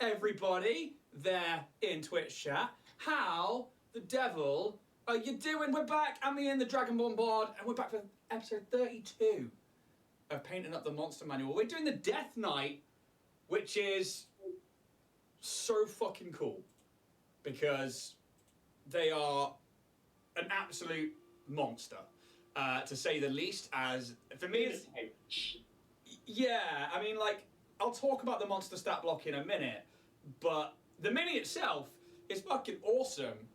everybody there in Twitch chat. How the devil are you doing? We're back. I'm Ian, the DragonBorn board, and we're back for episode 32 of Painting Up the Monster Manual. We're doing the Death Knight, which is so fucking cool because they are an absolute monster, to say the least. As for me, it's, yeah, I mean, like, I'll talk about the monster stat block in a minute, but the mini itself is fucking awesome.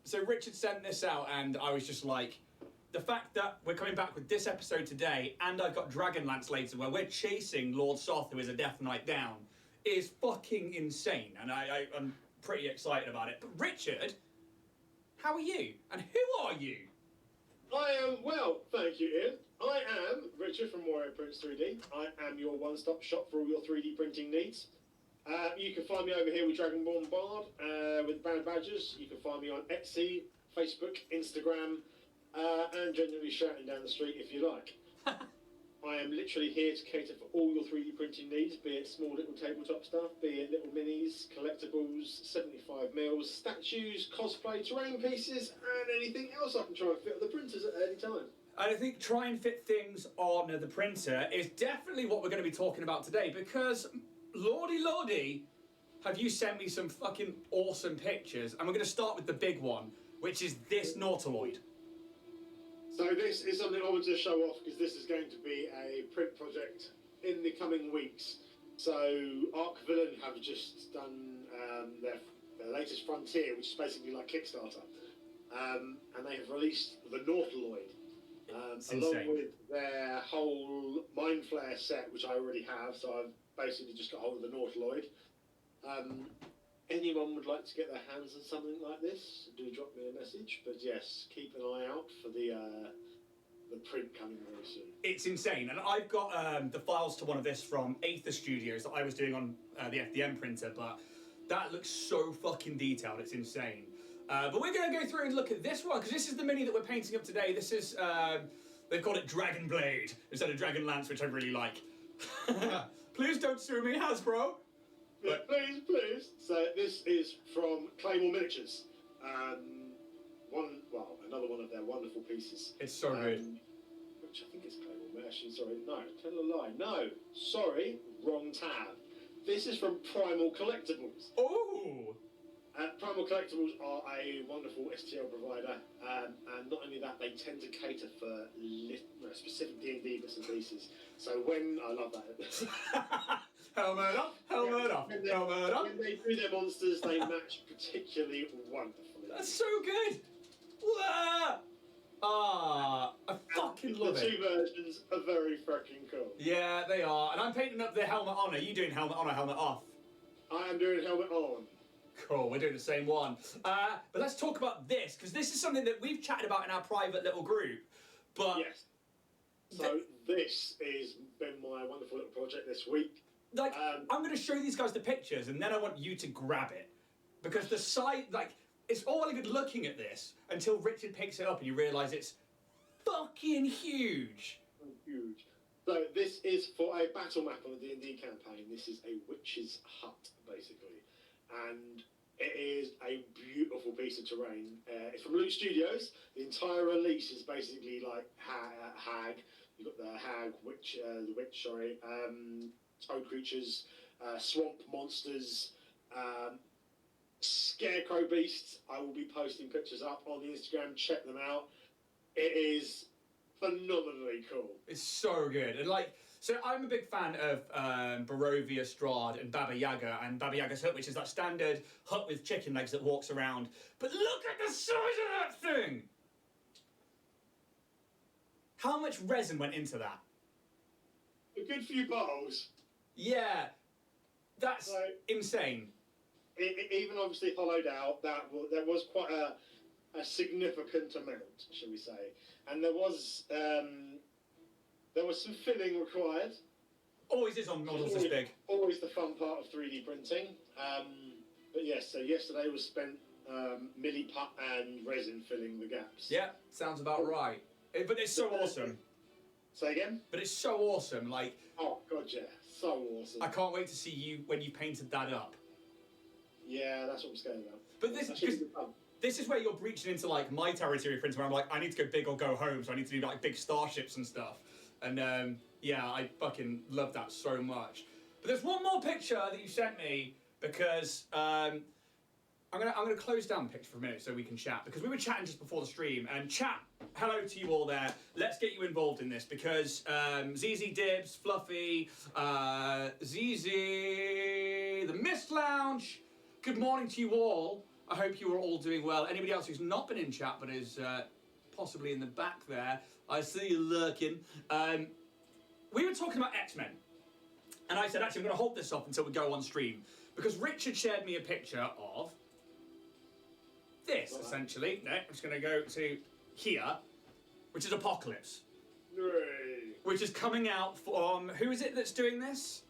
So Richard sent this out, and I was just like, the fact that we're coming back with this episode today, and I've got Dragonlance later, where we're chasing Lord Soth, who is a Death Knight, down, is fucking insane, and I'm pretty excited about it. But Richard, how are you? And who are you? I am, well, thank you, Ian. I am Richard from Warrior Prints 3D. I am your one-stop shop for all your 3D printing needs. You can find me over here with DragonBorn Bard, with Band Badgers. You can find me on Etsy, Facebook, Instagram, and generally shouting down the street if you like. I am literally here to cater for all your 3D printing needs, be it small little tabletop stuff, be it little minis, collectibles, 75 mils, statues, cosplay, terrain pieces, and anything else I can try and fit on the printers at any time. And I think try and fit things on the printer is definitely what we're going to be talking about today, because lordy, have you sent me some fucking awesome pictures, and we're going to start with the big one, which is this Nautiloid. So this is something I wanted to show off because this is going to be a print project in the coming weeks. So Arc Villain have just done their latest Frontier, which is basically like Kickstarter, and they have released the Nautiloid, along with their whole Mind Flare set, which I already have. So I've basically just got hold of the Nautiloid. Anyone would like to get their hands on something like this, do drop me a message. But yes, keep an eye out for the print coming very soon. It's insane, and I've got the files to one of this from Aether Studios that I was doing on the FDM printer, but that looks so fucking detailed, it's insane. But we're going to go through and look at this one, because this is the mini that we're painting up today. This is, they've called it Dragon Blade instead of Dragon Lance, which I really like. Please don't sue me, Hasbro. Yeah, please. So this is from Claymore Miniatures. Another one of their wonderful pieces. It's so good. Which I think is Claymore. Actually, sorry, no, tell a lie. No, sorry, wrong tab. This is from Primal Collectibles. Oh! Primal Collectibles are a wonderful STL provider, and not only that, they tend to cater for specific D&D bits and pieces. So when I love that. Helmet up. When they do their monsters, they match particularly wonderfully. That's so good. I fucking love it. The two versions are very fucking cool. Yeah, they are. And I'm painting up the helmet on. Are you doing helmet on or helmet off? I am doing helmet on. Cool, we're doing the same one. But let's talk about this, because this is something that we've chatted about in our private little group. But yes. So this has been my wonderful little project this week. Like, I'm going to show these guys the pictures, and then I want you to grab it. Because the side, like, it's all well good looking at this until Richard picks it up and you realise it's fucking huge. Huge. So this is for a battle map on the D&D campaign. This is a witch's hut, basically. And it is a beautiful piece of terrain. It's from Loot Studios. The entire release is basically like hag. You've got the hag, toad creatures, swamp monsters, scarecrow beasts. I will be posting pictures up on the Instagram. Check them out. It is phenomenally cool. It's so good. And like, so I'm a big fan of Barovia, Strahd, and Baba Yaga, and Baba Yaga's hut, which is that standard hut with chicken legs that walks around. But look at the size of that thing! How much resin went into that? A good few bottles. Yeah, that's insane. Even obviously hollowed out, there was quite a significant amount, shall we say, and there was some filling required. Always is on models this big. Always the fun part of 3D printing. But yes, so yesterday was spent milliput and resin filling the gaps. Yeah, sounds about right. But it's so awesome. Say again? But it's so awesome, like... Oh, God, yeah. so awesome. I can't wait to see you when you painted that up. Yeah, that's what I'm scared about. But this is where you're breaching into like my territory, Prince, where I'm like, I need to go big or go home, so I need to do like big starships and stuff. And yeah, I fucking love that so much. But there's one more picture that you sent me because I'm gonna close down the picture for a minute so we can chat, because we were chatting just before the stream. And chat, hello to you all there. Let's get you involved in this because ZZ Dibs, Fluffy, ZZ, the Mist Lounge. Good morning to you all. I hope you are all doing well. Anybody else who's not been in chat but is possibly in the back there, I see you lurking. We were talking about X-Men. And I said, actually, I'm going to hold this off until we go on stream. Because Richard shared me a picture of this, essentially. No, I'm just going to go to here, which is Apocalypse. Hooray. Which is coming out from... Who is it that's doing this?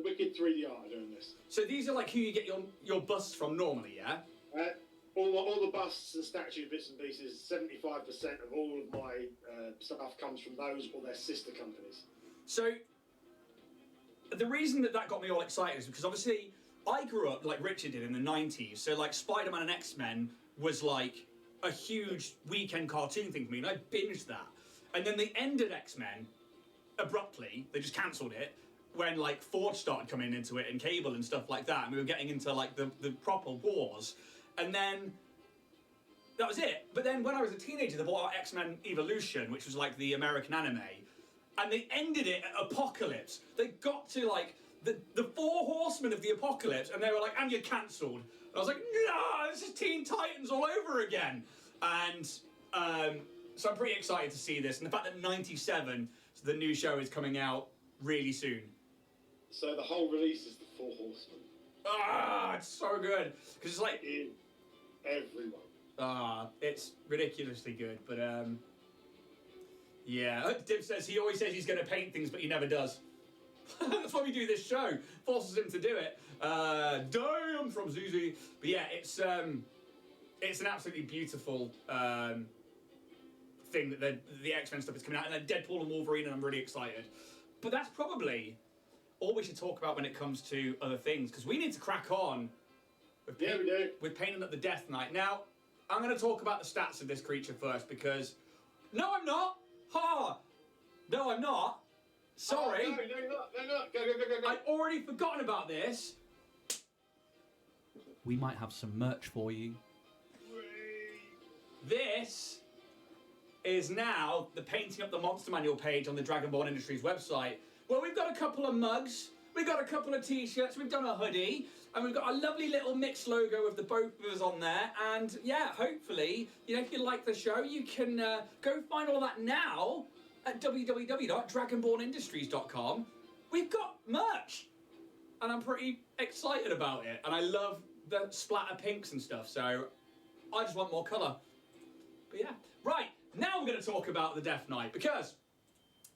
Wicked 3D art are doing this. So these are like who you get your busts from normally, yeah? All the busts and statue bits and pieces, 75% of all of my stuff comes from those or their sister companies. So the reason that got me all excited is because obviously I grew up like Richard did in the 90s. So like Spider-Man and X-Men was like a huge weekend cartoon thing for me, and I binged that. And then they ended X-Men abruptly. They just cancelled it when like Forge started coming into it and Cable and stuff like that, and we were getting into like the proper wars. And then that was it. But then when I was a teenager, they brought out X-Men Evolution, which was like the American anime, and they ended it at Apocalypse. They got to like the four horsemen of the Apocalypse, and they were like, and you're cancelled. And I was like, no, this is Teen Titans all over again. And so I'm pretty excited to see this. And the fact that 97, so the new show, is coming out really soon. So the whole release is the Four Horsemen. Ah, it's so good. Because it's like... In everyone. It's ridiculously good, but yeah. Dib says he always says he's going to paint things, but he never does. That's why we do this show. Forces him to do it. Damn, from Zuzu. But yeah, it's an absolutely beautiful thing that the X-Men stuff is coming out, and then Deadpool and Wolverine, and I'm really excited. But that's probably all we should talk about when it comes to other things, because we need to crack on with painting up the Death Knight. Now, I'm going to talk about the stats of this creature first, because... No, I'm not! Ha! No, I'm not. Sorry. Oh, no, you're not. No, not. Go. I'd already forgotten about this. We might have some merch for you. This is now the Painting Up the Monster Manual page on the DragonBorn Industries website. Well, we've got a couple of mugs, we've got a couple of t-shirts, we've done a hoodie, and we've got a lovely little mixed logo of the both of us on there. And yeah, hopefully, if you like the show, you can go find all that now at www.dragonbornindustries.com. We've got merch, and I'm pretty excited about it. And I love the splatter pinks and stuff, so I just want more colour. But yeah, right, now we're going to talk about the Death Knight, because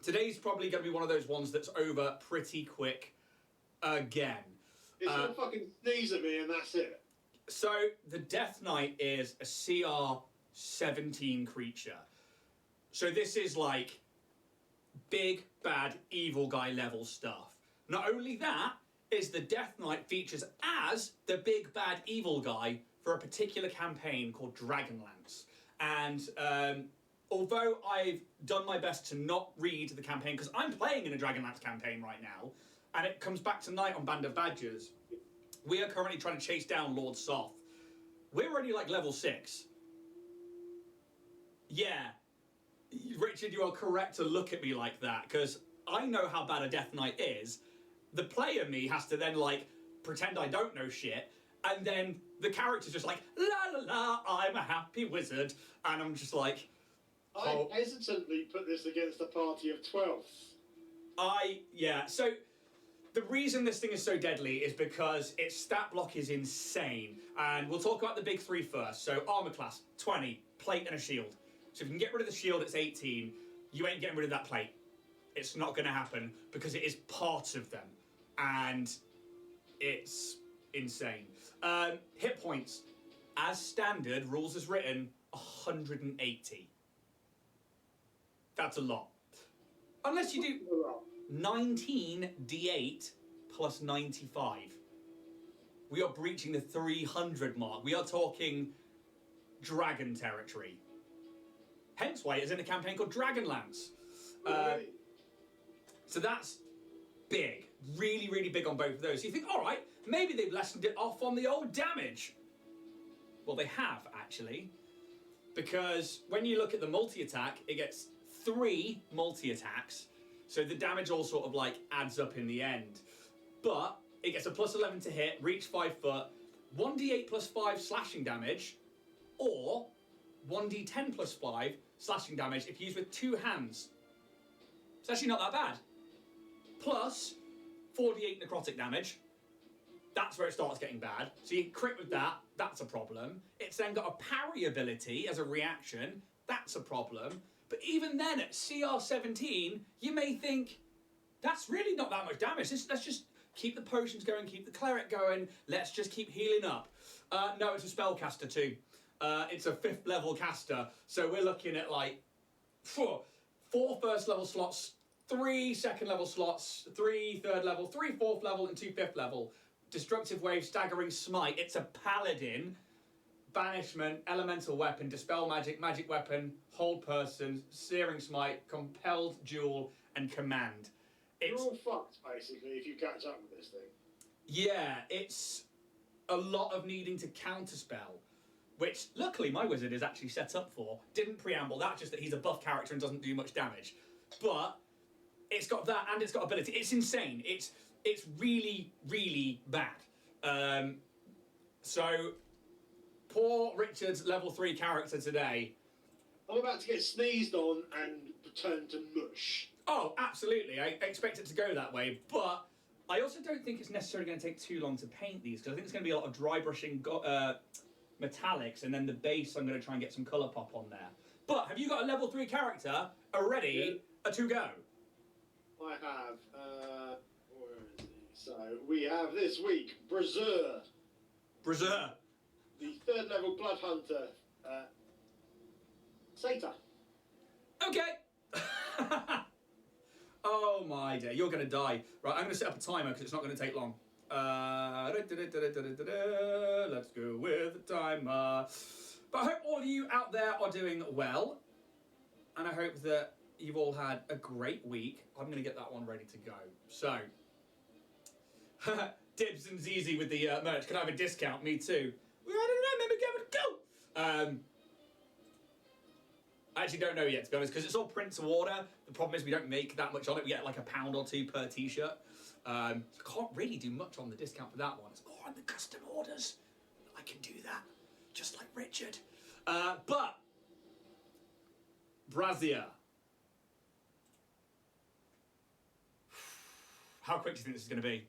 today's probably going to be one of those ones that's over pretty quick again. It's going to fucking sneeze at me and that's it. So, the Death Knight is a CR17 creature. So this is like big, bad, evil guy level stuff. Not only that, is the Death Knight features as the big, bad, evil guy for a particular campaign called Dragonlance. And although I've done my best to not read the campaign, because I'm playing in a Dragonlance campaign right now, and it comes back tonight on Band of Badgers, we are currently trying to chase down Lord Soth. We're already like level 6. Yeah. Richard, you are correct to look at me like that, because I know how bad a Death Knight is. The player me has to then like pretend I don't know shit, and then the character's just like, la la la, I'm a happy wizard. And I'm just like... I hesitantly put this against a party of 12s. Yeah, so the reason this thing is so deadly is because its stat block is insane. And we'll talk about the big 3 first. So armor class, 20, plate and a shield. So if you can get rid of the shield, it's 18. You ain't getting rid of that plate. It's not going to happen because it is part of them. And it's insane. Hit points, as standard, rules as written, 180. That's a lot. Unless you do 19 d8 plus 95. We are breaching the 300 mark. We are talking dragon territory. Hence why it's in a campaign called Dragonlance. So that's big. Really, really big on both of those. So you think, all right, maybe they've lessened it off on the old damage. Well, they have, actually. Because when you look at the multi-attack, it gets 3 multi-attacks. So the damage all sort of like adds up in the end. But it gets a plus 11 to hit, reach 5 foot, 1d8 plus 5 slashing damage, or 1d10 plus 5 slashing damage if used with 2 hands. It's actually not that bad. Plus 4d8 necrotic damage. That's where it starts getting bad. So you crit with that, that's a problem. It's then got a parry ability as a reaction, that's a problem. But even then at CR 17, you may think, that's really not that much damage. Let's just keep the potions going, keep the cleric going, let's just keep healing up. No, it's a spellcaster too. It's a 5th level caster, so we're looking at like 4 first level slots, 3 second level slots, 3 third level, 3 fourth level, and 2 5th level. Destructive Wave, Staggering Smite. It's a paladin. Banishment, Elemental Weapon, Dispel Magic, Magic Weapon, Hold Person, Searing Smite, Compelled Duel, and Command. You're all fucked, basically, if you catch up with this thing. Yeah, it's a lot of needing to counterspell, which luckily my wizard is actually set up for. Didn't preamble that, just that he's a buff character and doesn't do much damage. But it's got that and it's got ability. It's insane. It's really, really bad. So, poor Richard's level 3 character today. I'm about to get sneezed on and turn to mush. Oh, absolutely. I expect it to go that way, but I also don't think it's necessarily going to take too long to paint these, because I think it's going to be a lot of dry brushing metallics, and then the base I'm going to try and get some colour pop on there. But have you got a level 3 character already to go? I have. Where is he? So we have this week Brazier. Brazier. The 3rd level Blood Hunter. Sata. Okay. Oh my day, you're going to die. Right, I'm going to set up a timer because it's not going to take long. Let's go with the timer. But I hope all of you out there are doing well. And I hope that you've all had a great week. I'm going to get that one ready to go. So, Dibs and Zizi with the merch. Can I have a discount? Me too. Well, I don't know, maybe give it a go. I actually don't know yet, to be honest, because it's all print to order. The problem is we don't make that much on it. We get like £1 or £2 per t-shirt. So can't really do much on the discount for that one. It's more on the custom orders. I can do that, just like Richard. But Brazier. How quick do you think this is going to be?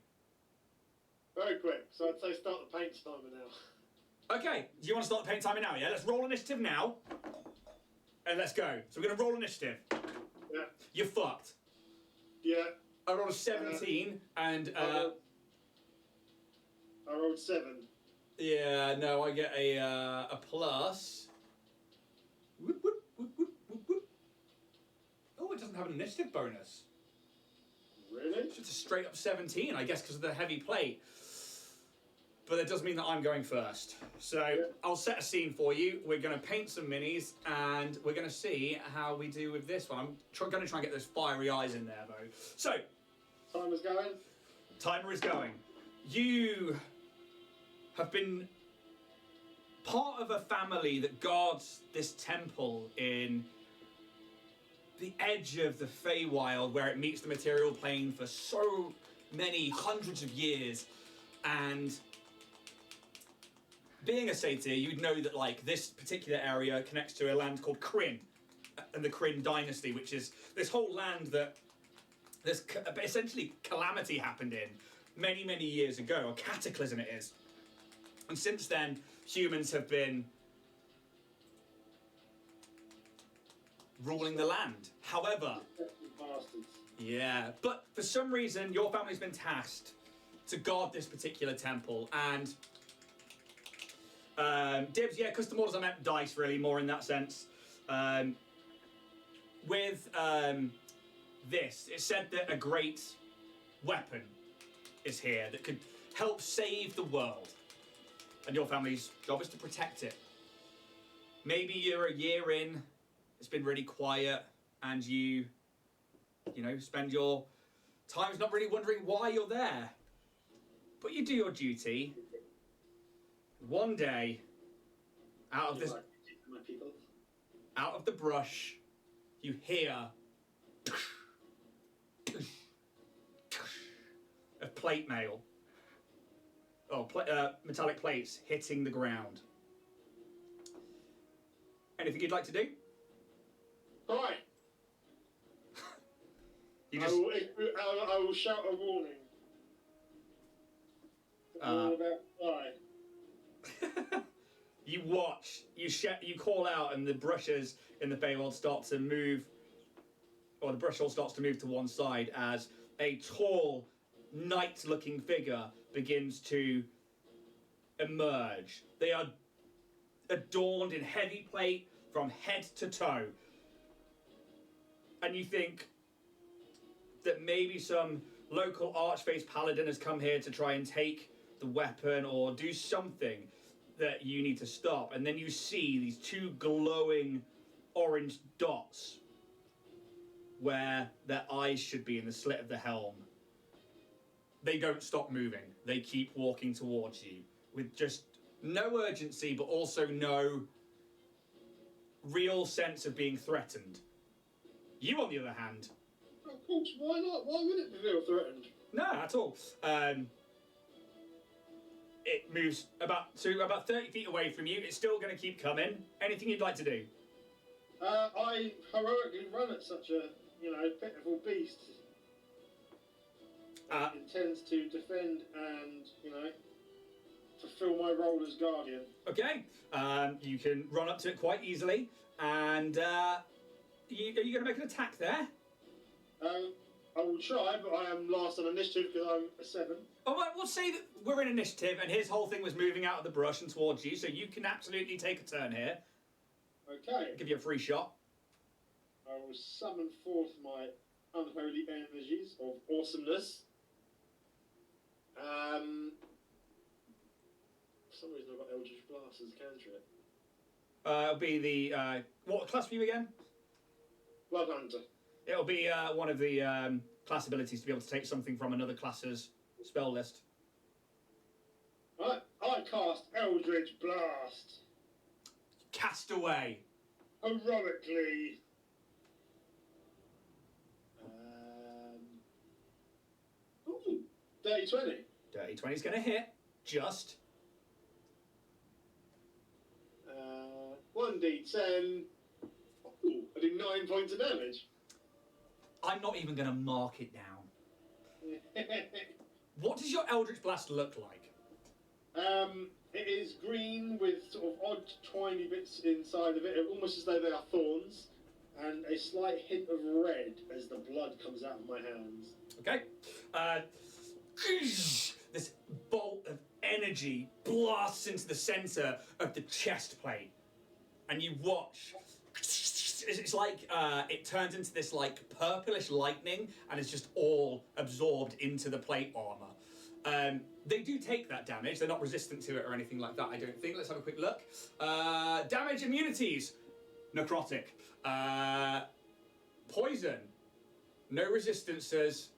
Very quick. So I'd say start the paint timer now. Okay, do you want to start the paint timer now, yeah? Let's roll initiative now. And let's go. So we're going to roll initiative. Yeah. You're fucked. Yeah. I rolled a 17 and... I rolled 7. Yeah, no, I get a plus. Whoop, whoop, whoop, whoop, whoop, whoop. Oh, it doesn't have an initiative bonus. Really? It's just a straight up 17, I guess, because of the heavy plate. But it does mean that I'm going first. So I'll set a scene for you. We're going to paint some minis, and we're going to see how we do with this one. I'm going to try and get those fiery eyes in there, though. So, Timer's going. timer is going. You have been part of a family that guards this temple in the edge of the Feywild, where it meets the material plane for so many hundreds of years. And being a satyr, you'd know that like this particular area connects to a land called Kryn, and the Kryn dynasty, which is this whole land that this essentially calamity happened in many, many years ago. A cataclysm it is. And since then, humans have been ruling the land. However, Bastards. yeah, but for some reason, your family's been tasked to guard this particular temple, and Dibs, yeah, custom orders, I meant dice, really, more in that sense. With this, it said that a great weapon is here that could help save the world. And your family's job is to protect it. Maybe you're a year in, it's been really quiet, and you spend your times not really wondering why you're there. But you do your duty. One day, out of the brush, you hear of plate mail. Metallic plates hitting the ground. Anything you'd like to do? Hi. I will shout a warning. You watch, you call out, and the brushes in the Feywild start to move, or the brush all starts to move to one side as a tall, knight-looking figure begins to emerge. They are adorned in heavy plate from head to toe. And you think that maybe some local archface paladin has come here to try and take the weapon or do something that you need to stop. And then you see these two glowing orange dots where their eyes should be in the slit of the helm. They don't stop moving. They keep walking towards you with just no urgency, but also no real sense of being threatened. You, on the other hand... Of course, why not? Why would it feel threatened? No, at all. It moves about 30 feet away from you. It's still going to keep coming. Anything you'd like to do? I heroically run at such a, pitiful beast. Intends to defend and, fulfill my role as guardian. Okay. You can run up to it quite easily. And are you going to make an attack there? I will try, but I am last on initiative because I'm a 7. Oh, well, we'll say that we're in initiative, and his whole thing was moving out of the brush and towards you, so you can absolutely take a turn here. Okay. I'll give you a free shot. I will summon forth my unholy energies of awesomeness. For some reason I've got Eldritch Blast as a cantrip. It'll be the... what class were you again? Blood Hunter. It'll be one of the class abilities to be able to take something from another class's spell list. I cast Eldritch Blast. Cast away. Heroically. Dirty 20. Dirty 20's going to hit. Just. 1d10. Ooh, I do 9 points of damage. I'm not even going to mark it down. What does your Eldritch Blast look like? It is green with sort of odd twiny bits inside of it, almost as though they are thorns, and a slight hint of red as the blood comes out of my hands. Okay. This bolt of energy blasts into the center of the chest plate, and you watch. It's like it turns into this like purplish lightning, and it's just all absorbed into the plate armor. They do take that damage. They're not resistant to it or anything like that, I don't think. Let's have a quick look. Damage immunities. Necrotic. Poison. No resistances.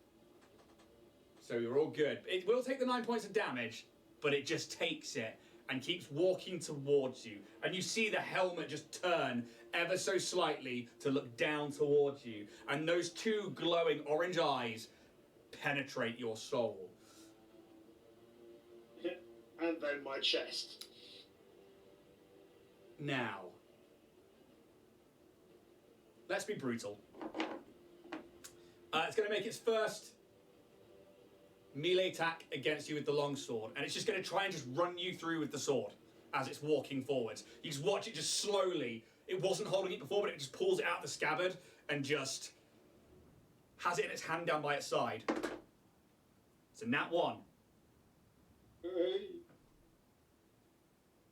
So you're all good. It will take the 9 points of damage, but it just takes it and keeps walking towards you. And you see the helmet just turn ever so slightly to look down towards you. And those two glowing orange eyes penetrate your soul. And then my chest. Now, let's be brutal. It's going to make its first melee attack against you with the longsword, and it's just going to try and just run you through with the sword as it's walking forwards. You just watch it just slowly. It wasn't holding it before, but it just pulls it out of the scabbard and just has it in its hand down by its side. It's a nat 1.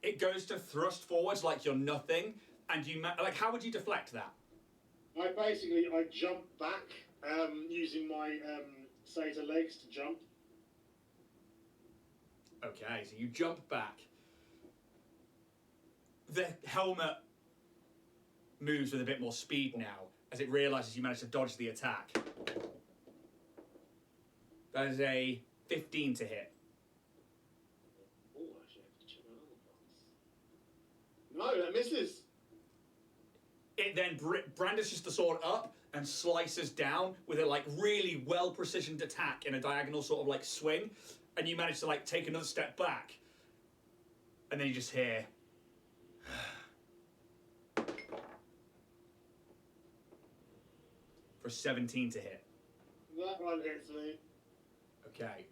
It goes to thrust forwards like you're nothing, and you how would you deflect that? I jump back using my satyr legs to jump, Okay, so you jump back. The helmet moves with a bit more speed now as it realises you managed to dodge the attack. That is a 15 to hit. Oh, actually, I have to check my armor class. No, that misses. It then brandishes the sword up and slices down with a like really well precisioned attack in a diagonal sort of like swing, and you manage to like take another step back, and then you just hear. For 17 to hit. That one hits me. Okay.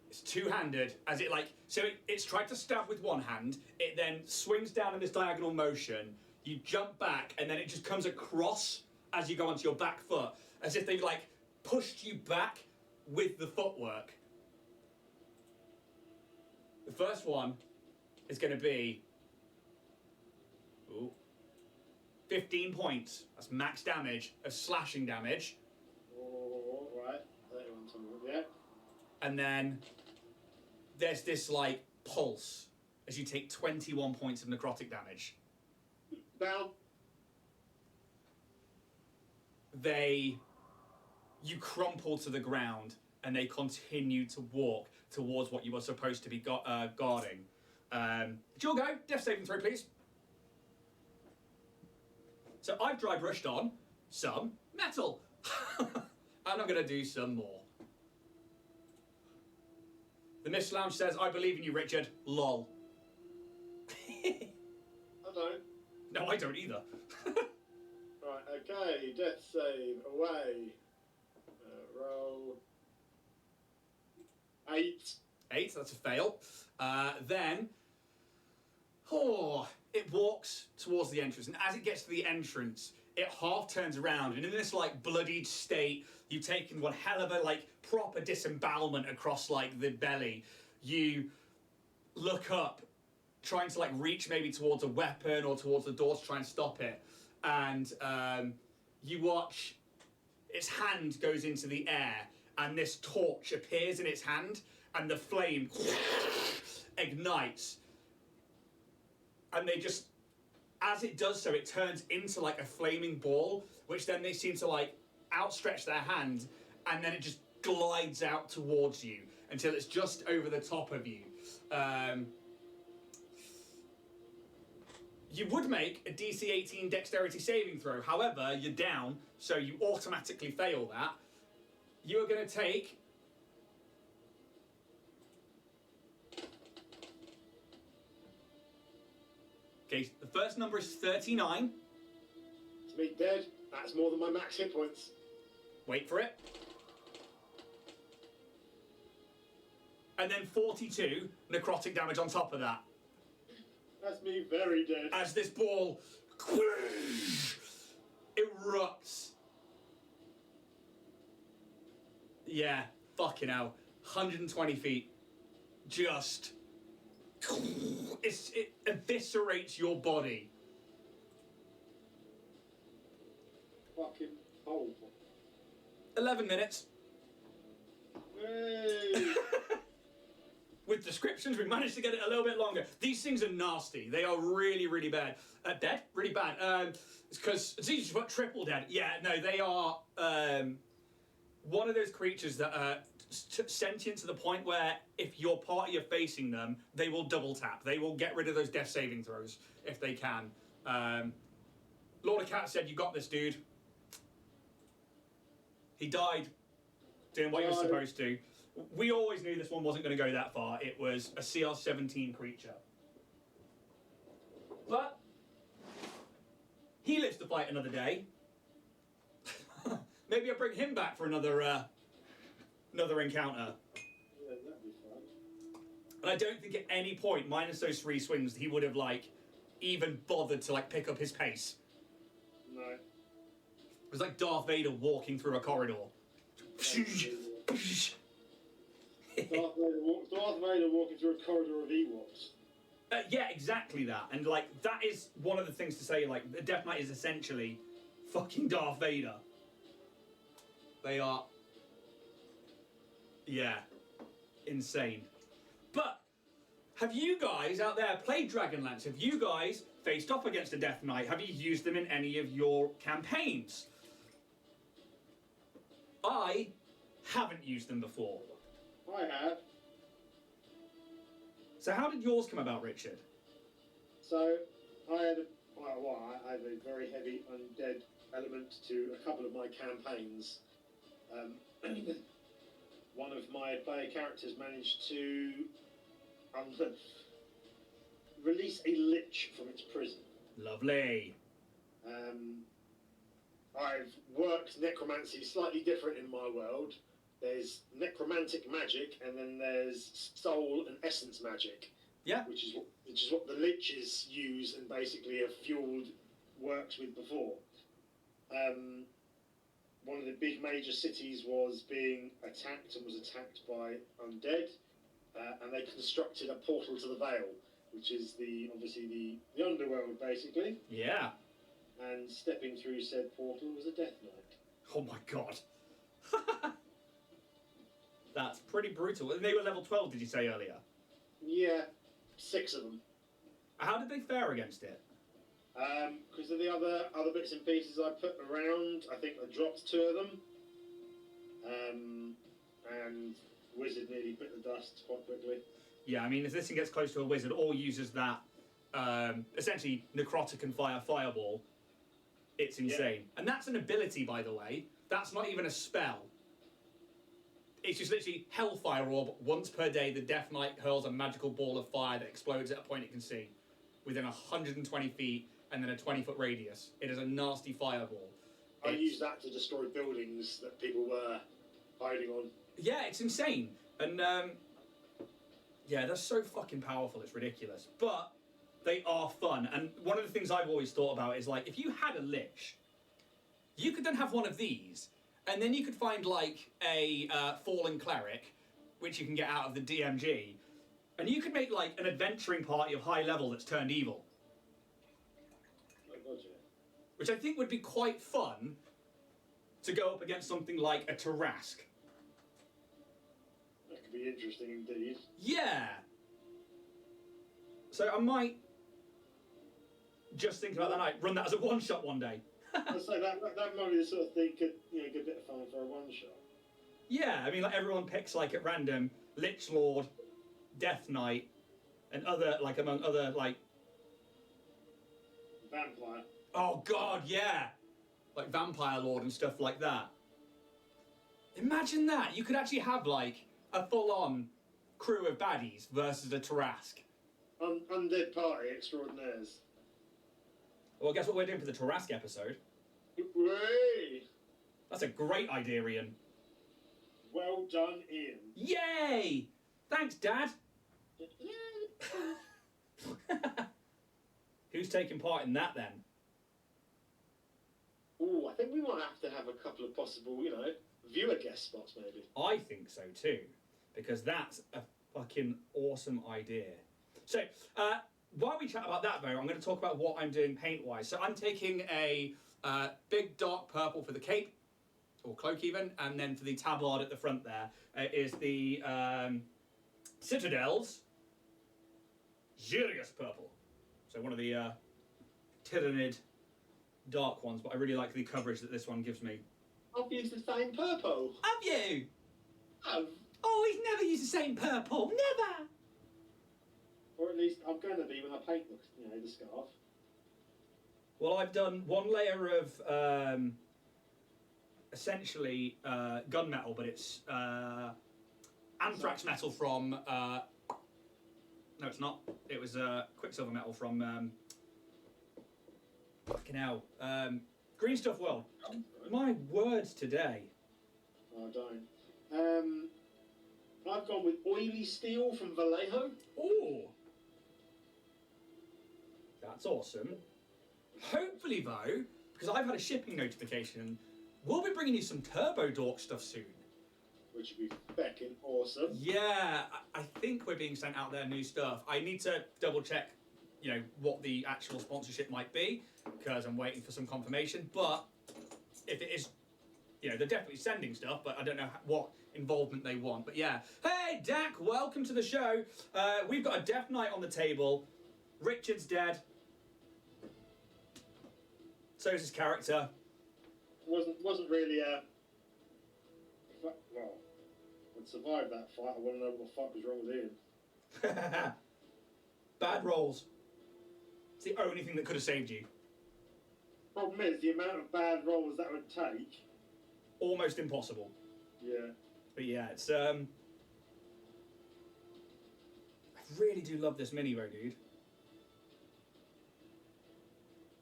It's two-handed as it like so it's tried to stab with one hand. It then swings down in this diagonal motion. You jump back, and then it just comes across as you go onto your back foot, as if they've like pushed you back with the footwork. The first one is going to be 15 points. That's max damage of slashing damage. Oh, right. 31 yeah. And then there's this like pulse as you take 21 points of necrotic damage. Down. You crumple to the ground, and they continue to walk towards what you were supposed to be guarding. You'll go. Death saving throw, please. So I've dry brushed on some metal. And I'm going to do some more. The Mist Lounge says, I believe in you, Richard. Lol. I don't. No, I don't either. Right, okay. Death save. Away. Roll. 8. 8, that's a fail. Then, it walks towards the entrance, and as it gets to the entrance, it half turns around, and in this like bloodied state, you've taken one hell of a like proper disembowelment across like the belly. You look up, trying to like reach maybe towards a weapon or towards the door to try and stop it, and you watch its hand goes into the air, and this torch appears in its hand, and the flame ignites. And they just, as it does so, it turns into like a flaming ball, which then they seem to like outstretch their hand, and then it just glides out towards you until it's just over the top of you. You would make a DC 18 dexterity saving throw, however, you're down, so you automatically fail that. You are going to take... Okay, the first number is 39. It's me dead. That's more than my max hit points. Wait for it. And then 42 necrotic damage on top of that. That's me very dead. As this ball erupts. Yeah, fucking hell. 120 feet. Just... it eviscerates your body. Fucking horrible. 11 minutes. Hey. With descriptions, we managed to get it a little bit longer. These things are nasty. They are really, really bad. Dead? Really bad. It's because it's easy to put triple dead. Yeah, no, they are one of those creatures that are sentient to the point where if your party are facing them, they will double tap. They will get rid of those death saving throws if they can. Lord of Cat said, you got this, dude. He died doing what he was supposed to. We always knew this one wasn't going to go that far. It was a CR17 creature. But he lives to fight another day. Maybe I'll bring him back for another encounter. Yeah, that'd be fun. And I don't think at any point, minus those 3 swings, he would have like even bothered to like pick up his pace. No. It was like Darth Vader walking through a corridor. Darth Vader walking through a corridor of Ewoks. Yeah, exactly that. And like that is one of the things to say. Like the Death Knight is essentially fucking Darth Vader. They are, yeah, insane. But have you guys out there played Dragonlance? Have you guys faced off against a Death Knight? Have you used them in any of your campaigns? I haven't used them before. I have. So how did yours come about, Richard? So I had I had a very heavy undead element to a couple of my campaigns. One of my player characters managed to release a lich from its prison. Lovely. I've worked necromancy slightly different in my world. There's necromantic magic, and then there's soul and essence magic. Yeah. Which is what the liches use and basically have fueled works with before. One of the big major cities was being attacked and was attacked by undead, and they constructed a portal to the Vale, which is obviously the underworld basically. Yeah. And stepping through said portal was a Death Knight. Oh my god. That's pretty brutal. And they were level 12, did you say earlier? Yeah, 6 of them. How did they fare against it? Because of the other bits and pieces I put around, I think I dropped 2 of them. And Wizard nearly bit the dust quite quickly. Yeah, I mean, if this thing gets close to a wizard or uses that, essentially, necrotic and fireball, it's insane. Yeah. And that's an ability, by the way. That's not even a spell. It's just literally Hellfire Orb. Once per day, the Death Knight hurls a magical ball of fire that explodes at a point it can see, within 120 feet, and then a 20-foot radius. It is a nasty fireball. I use that to destroy buildings that people were hiding on. Yeah, it's insane. And, yeah, they're so fucking powerful, it's ridiculous. But they are fun. And one of the things I've always thought about is, like, if you had a lich, you could then have one of these, and then you could find, like, a fallen cleric, which you can get out of the DMG, and you could make, like, an adventuring party of high level that's turned evil. Oh, gotcha. Which I think would be quite fun to go up against something like a Tarrasque. That could be interesting indeed. Yeah! So I might just think about that night, run that as a one-shot one day. I'd say that might be the sort of thing get a bit of fun for a one-shot. Yeah, I mean, like, everyone picks, like, at random, Lich Lord, Death Knight, and other, like, among other, like... Vampire. Oh, God, yeah! Like, Vampire Lord and stuff like that. Imagine that! You could actually have, like, a full-on crew of baddies versus a Tarrasque. Undead party extraordinaires. Well, guess what we're doing for the Tarrasque episode? Hooray! That's a great idea, Ian. Well done, Ian. Yay! Thanks, Dad! Who's taking part in that, then? Ooh, I think we might have to have a couple of possible, viewer guest spots, maybe. I think so, too. Because that's a fucking awesome idea. So, while we chat about that, though, I'm going to talk about what I'm doing paint-wise. So I'm taking a big dark purple for the cape, or cloak even, and then for the tabard at the front there is the Citadel's Zurius purple. So one of the Tyrannid dark ones, but I really like the coverage that this one gives me. I've used the same purple. Have you? Have. Oh, he's never used the same purple. Never! Or at least I'm going to be when I paint the scarf. Well, I've done one layer of essentially gunmetal, but it's anthrax metal from... no, it's not. It was quicksilver metal from... fucking hell. Green Stuff World. My words today. Oh, I don't. I've gone with oily steel from Vallejo. Ooh. That's awesome. Hopefully, though, because I've had a shipping notification, we'll be bringing you some Turbo Dork stuff soon. Which would be feckin' awesome. Yeah, I think we're being sent out their new stuff. I need to double check, what the actual sponsorship might be, because I'm waiting for some confirmation. But if it is, they're definitely sending stuff, but I don't know what involvement they want. But yeah, hey Dak, welcome to the show. We've got a Death Knight on the table. Richard's dead. So's his character. Wasn't really well, I'd survived that fight. I want to know what the fuck was wrong with Ian. Bad rolls. It's the only thing that could have saved you. Problem is, the amount of bad rolls that would take. Almost impossible. Yeah. But yeah, it's I really do love this mini though, dude.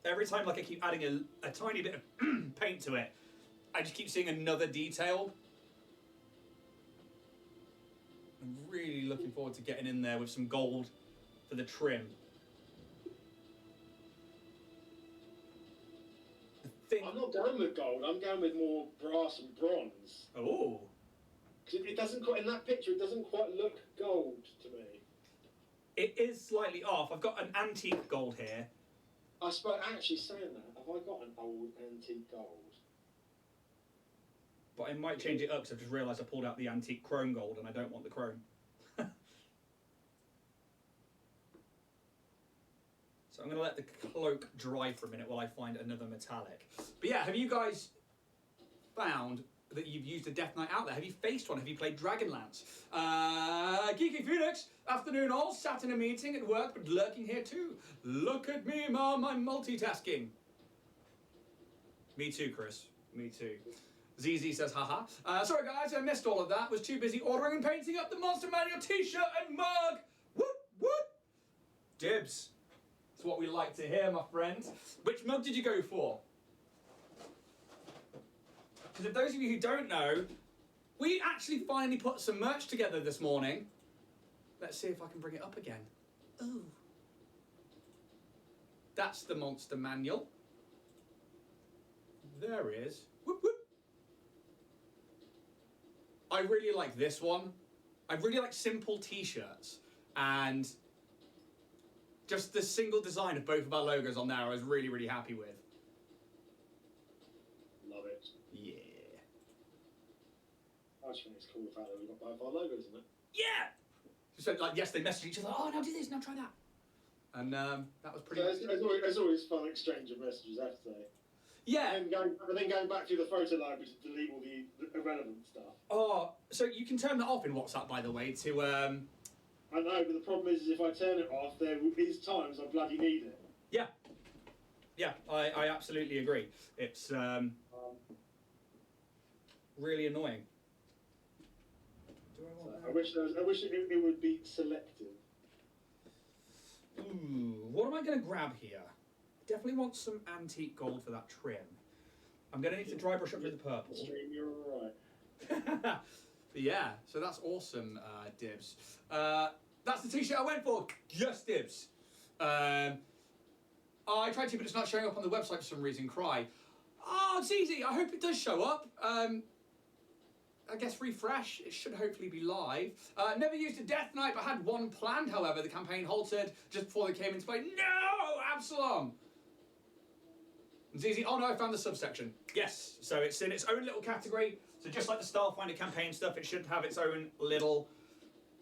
Every time like I keep adding a tiny bit of paint to it, I just keep seeing another detail. I'm really looking forward to getting in there with some gold for the trim. I'm not going with gold. I'm going with more brass and bronze. Oh. Because it doesn't quite, in that picture, it doesn't quite look gold to me. It is slightly off. I've got an antique gold here. I suppose, actually saying that, have I got an old antique gold? But I might change it up because I've just realised I pulled out the antique chrome gold and I don't want the chrome. So I'm going to let the cloak dry for a minute while I find another metallic. But yeah, have you guys found that you've used a Death Knight out there? Have you faced one? Have you played Dragonlance? Geeky Phoenix, afternoon all, sat in a meeting at work but lurking here too. Look at me, Mum, I'm multitasking. Me too, Chris. Me too. ZZ says, haha. Sorry guys, I missed all of that. Was too busy ordering and painting up the Monster Manual t-shirt and mug. Whoop, whoop. Dibs. That's what we like to hear, my friend. Which mug did you go for? Because if those of you who don't know, we actually finally put some merch together this morning. Let's see if I can bring it up again. Ooh. That's the Monster Manual. There is. Whoop, whoop. I really like this one. I really like simple t-shirts. And just the single design of both of our logos on there I was really, really happy with. Love it. Yeah. I just think it's cool the fact that we've got both our logos in it. Yeah! So, like, yes, they messaged each other, oh, now do this, now try that. And that was pretty... So it's always fun exchange of messages, I have to say. Yeah. And then going back to the photo library to delete all the irrelevant stuff. Oh, so you can turn that off in WhatsApp, by the way, to... I know, but the problem is if I turn it off, there is times I bloody need it. Yeah. Yeah, I absolutely agree. It's really annoying. Do I want that? I wish it would be selective. Ooh, what am I going to grab here? Definitely want some antique gold for that trim. I'm going to need to dry brush up with the purple. Stream, you're alright. But yeah, so that's awesome, Dibs. That's the t-shirt I went for. Yes, Dibs. I tried to, but it's not showing up on the website for some reason. Cry. Oh, it's easy. I hope it does show up. I guess refresh. It should hopefully be live. Never used a Death Knight, but had one planned. However, the campaign halted just before they came into play. No, Absalom. ZZ. Oh no, I found the subsection. Yes, so it's in its own little category. So just like the Starfinder campaign stuff, it should have its own little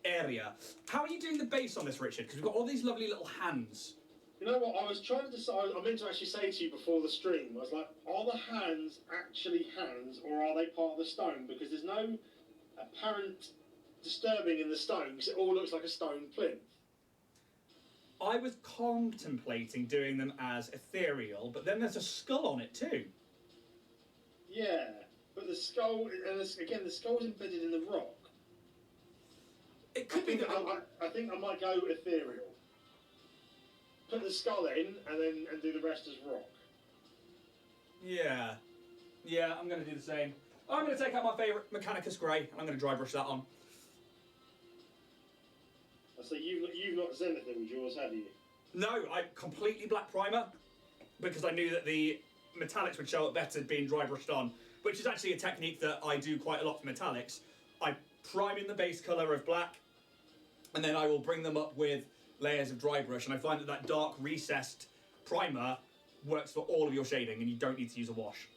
area. How are you doing the base on this, Richard? Because we've got all these lovely little hands. You know what, I was trying to decide, I meant to actually say to you before the stream, I was like, are the hands actually hands, or are they part of the stone? Because there's no apparent disturbing in the stone, because it all looks like a stone plinth. I was contemplating doing them as ethereal, but then there's a skull on it too. Yeah, but the skull, and again, the skull's embedded in the rock. It could be that I think I might go ethereal. Put the skull in, and do the rest as rock. Yeah. Yeah, I'm going to do the same. I'm going to take out my favourite Mechanicus Grey, and I'm going to dry brush that on. So you've not Zenithing with yours, have you? No, I completely black primer, because I knew that the metallics would show up better being dry brushed on, which is actually a technique that I do quite a lot for metallics. I prime in the base colour of black, and then I will bring them up with layers of dry brush, and I find that that dark recessed primer works for all of your shading, and you don't need to use a wash.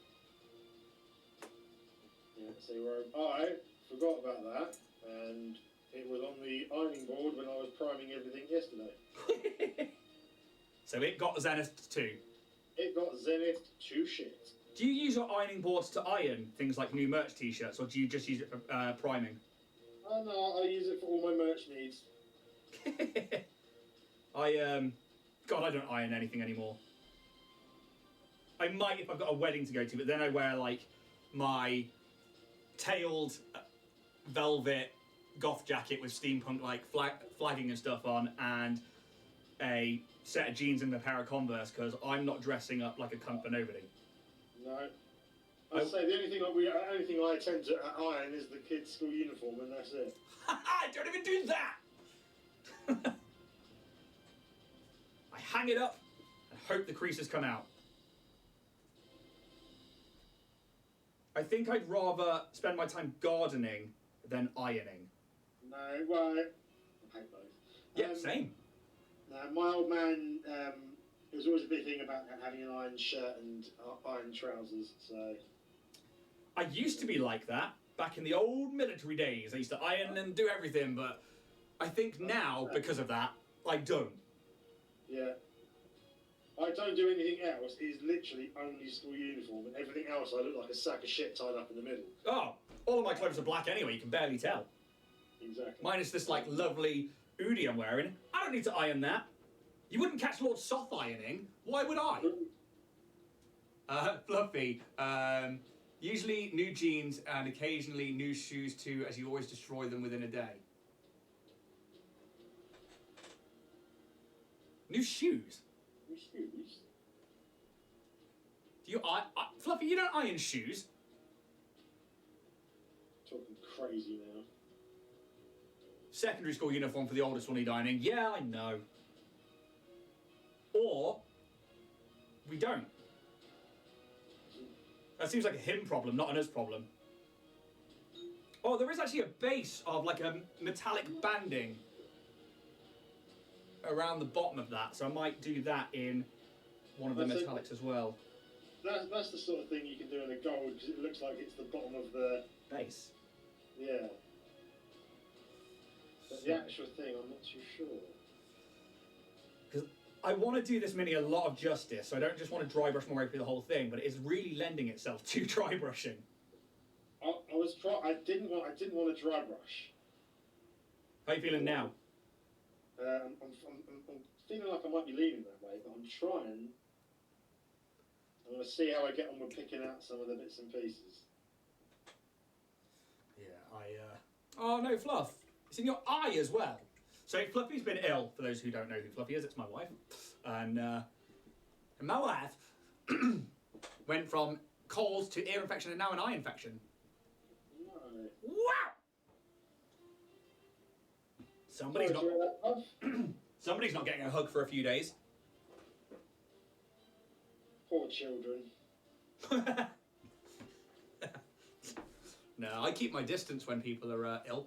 Yeah, so alright, forgot about that, and it was on the ironing board when I was priming everything yesterday. So it got Zenith too. It got Zenith to shit. Do you use your ironing boards to iron things like new merch t-shirts, or do you just use it for priming? Oh no, I use it for all my merch needs. God, I don't iron anything anymore. I might if I've got a wedding to go to, but then I wear like my tailed velvet goth jacket with steampunk like flagging and stuff on, and a set of jeans and a pair of Converse, because I'm not dressing up like a cunt for nobody. No. I'd say the only thing I tend to iron is the kids' school uniform, and that's it. I don't even do that! I hang it up and hope the creases come out. I think I'd rather spend my time gardening than ironing. No, well, I hate both. Yeah, same. No, my old man, it was always a big thing about having an iron shirt and iron trousers, so... I used to be like that back in the old military days. I used to iron and do everything, but I think now, because of that, I don't. Yeah. I don't do anything else. It's literally only school uniform, and everything else I look like a sack of shit tied up in the middle. Oh, all of my clothes are black anyway, you can barely tell. Exactly. Minus this, like, lovely hoodie I'm wearing. I don't need to iron that. You wouldn't catch Lord Soth ironing. Why would I? Fluffy. Usually new jeans and occasionally new shoes too, as you always destroy them within a day. New shoes? New shoes? Do you Fluffy, you don't iron shoes? Talking crazy now. Secondary school uniform for the oldest will need ironing. Yeah, I know. Or we don't. That seems like a him problem, not an us problem. Oh, there is actually a base of like a metallic banding around the bottom of that, so I might do that in one of the metallics as well. That's the sort of thing you can do in a gold, because it looks like it's the bottom of the... Base? Yeah. But the actual thing, I'm not too sure. Because I want to do this mini a lot of justice, so I don't just want to dry brush my way through the whole thing, but it is really lending itself to dry brushing. I didn't want to dry brush. How are you feeling now? I'm feeling like I might be leaning that way, but I'm trying. I'm going to see how I get on with picking out some of the bits and pieces. Yeah, Oh no, Fluff. It's in your eye as well. So Fluffy's been ill, for those who don't know who Fluffy is, it's my wife. And my wife went from cold to ear infection and now an eye infection. No. Wow! Somebody's not getting a hug for a few days. Poor children. No, I keep my distance when people are ill.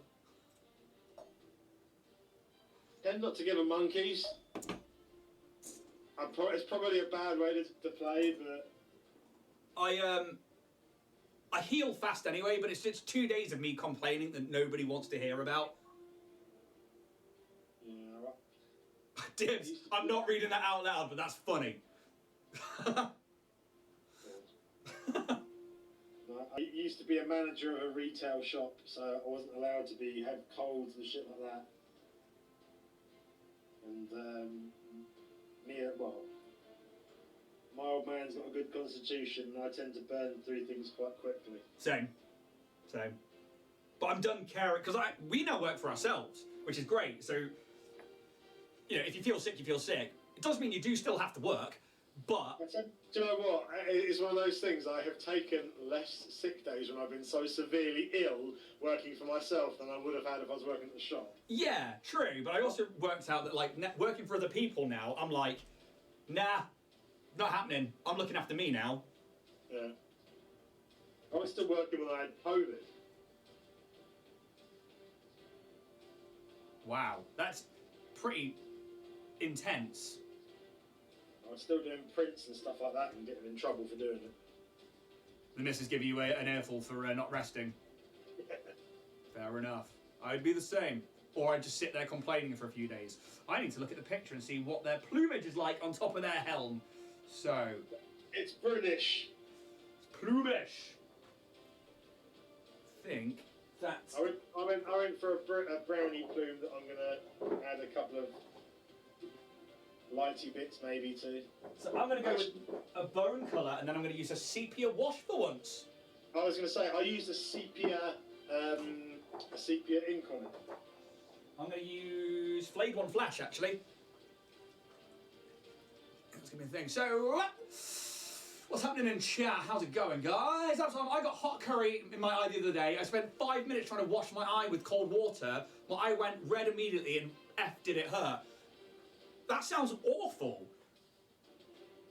Tend not to give them monkeys. It's probably a bad way to play, but... I heal fast anyway, but it's 2 days of me complaining that nobody wants to hear about. Yeah, right. Dibs, I'm not reading that out loud, but that's funny. I used to be a manager of a retail shop, so I wasn't allowed to have colds and shit like that. And my old man's got a good constitution, and I tend to burn through things quite quickly. Same. But I'm done caring, because we now work for ourselves, which is great. So, you know, if you feel sick, you feel sick. It does mean you do still have to work, but... Do you know what? It's one of those things. I have taken less sick days when I've been so severely ill working for myself than I would have had if I was working at the shop. Yeah, true. But I also worked out that, like, working for other people now, I'm like, nah, not happening. I'm looking after me now. Yeah. I was still working when I had COVID. Wow, that's pretty intense. I was still doing prints and stuff like that and getting in trouble for doing it. The missus give you an earful for not resting. Fair enough. I'd be the same. Or I'd just sit there complaining for a few days. I need to look at the picture and see what their plumage is like on top of their helm. So... It's British. Plumage. I think that's... I went for a brownie plume that I'm going to add a couple of lighty bits maybe to. So I'm going to go with a bone colour, and then I'm going to use a sepia wash for once. I was going to say, I used a sepia ink on it. I'm going to use Flayed One Flash, actually. That's going to be a thing. So, what's happening in chat? How's it going, guys? I got hot curry in my eye the other day. I spent 5 minutes trying to wash my eye with cold water. My eye went red immediately, and did it hurt. That sounds awful.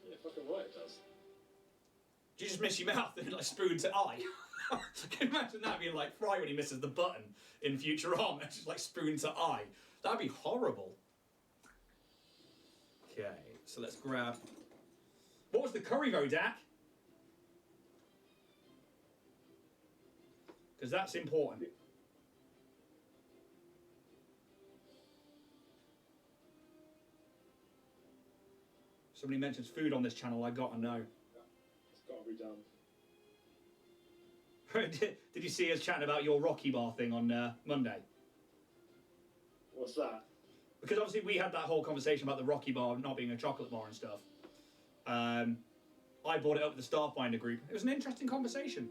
Yeah, fucking right it does. Do you just miss your mouth and like spoon to eye? Can you imagine that being like Fry when he misses the button in Futurama? It's just like spoon to eye. That'd be horrible. Okay, so let's grab... What was the curry though, Dak? Because that's important. Somebody mentions food on this channel, I gotta know. It's gotta be done. Did you see us chatting about your Rocky Bar thing on Monday? What's that? Because obviously we had that whole conversation about the Rocky Bar not being a chocolate bar and stuff. I brought it up with the Starfinder group. It was an interesting conversation.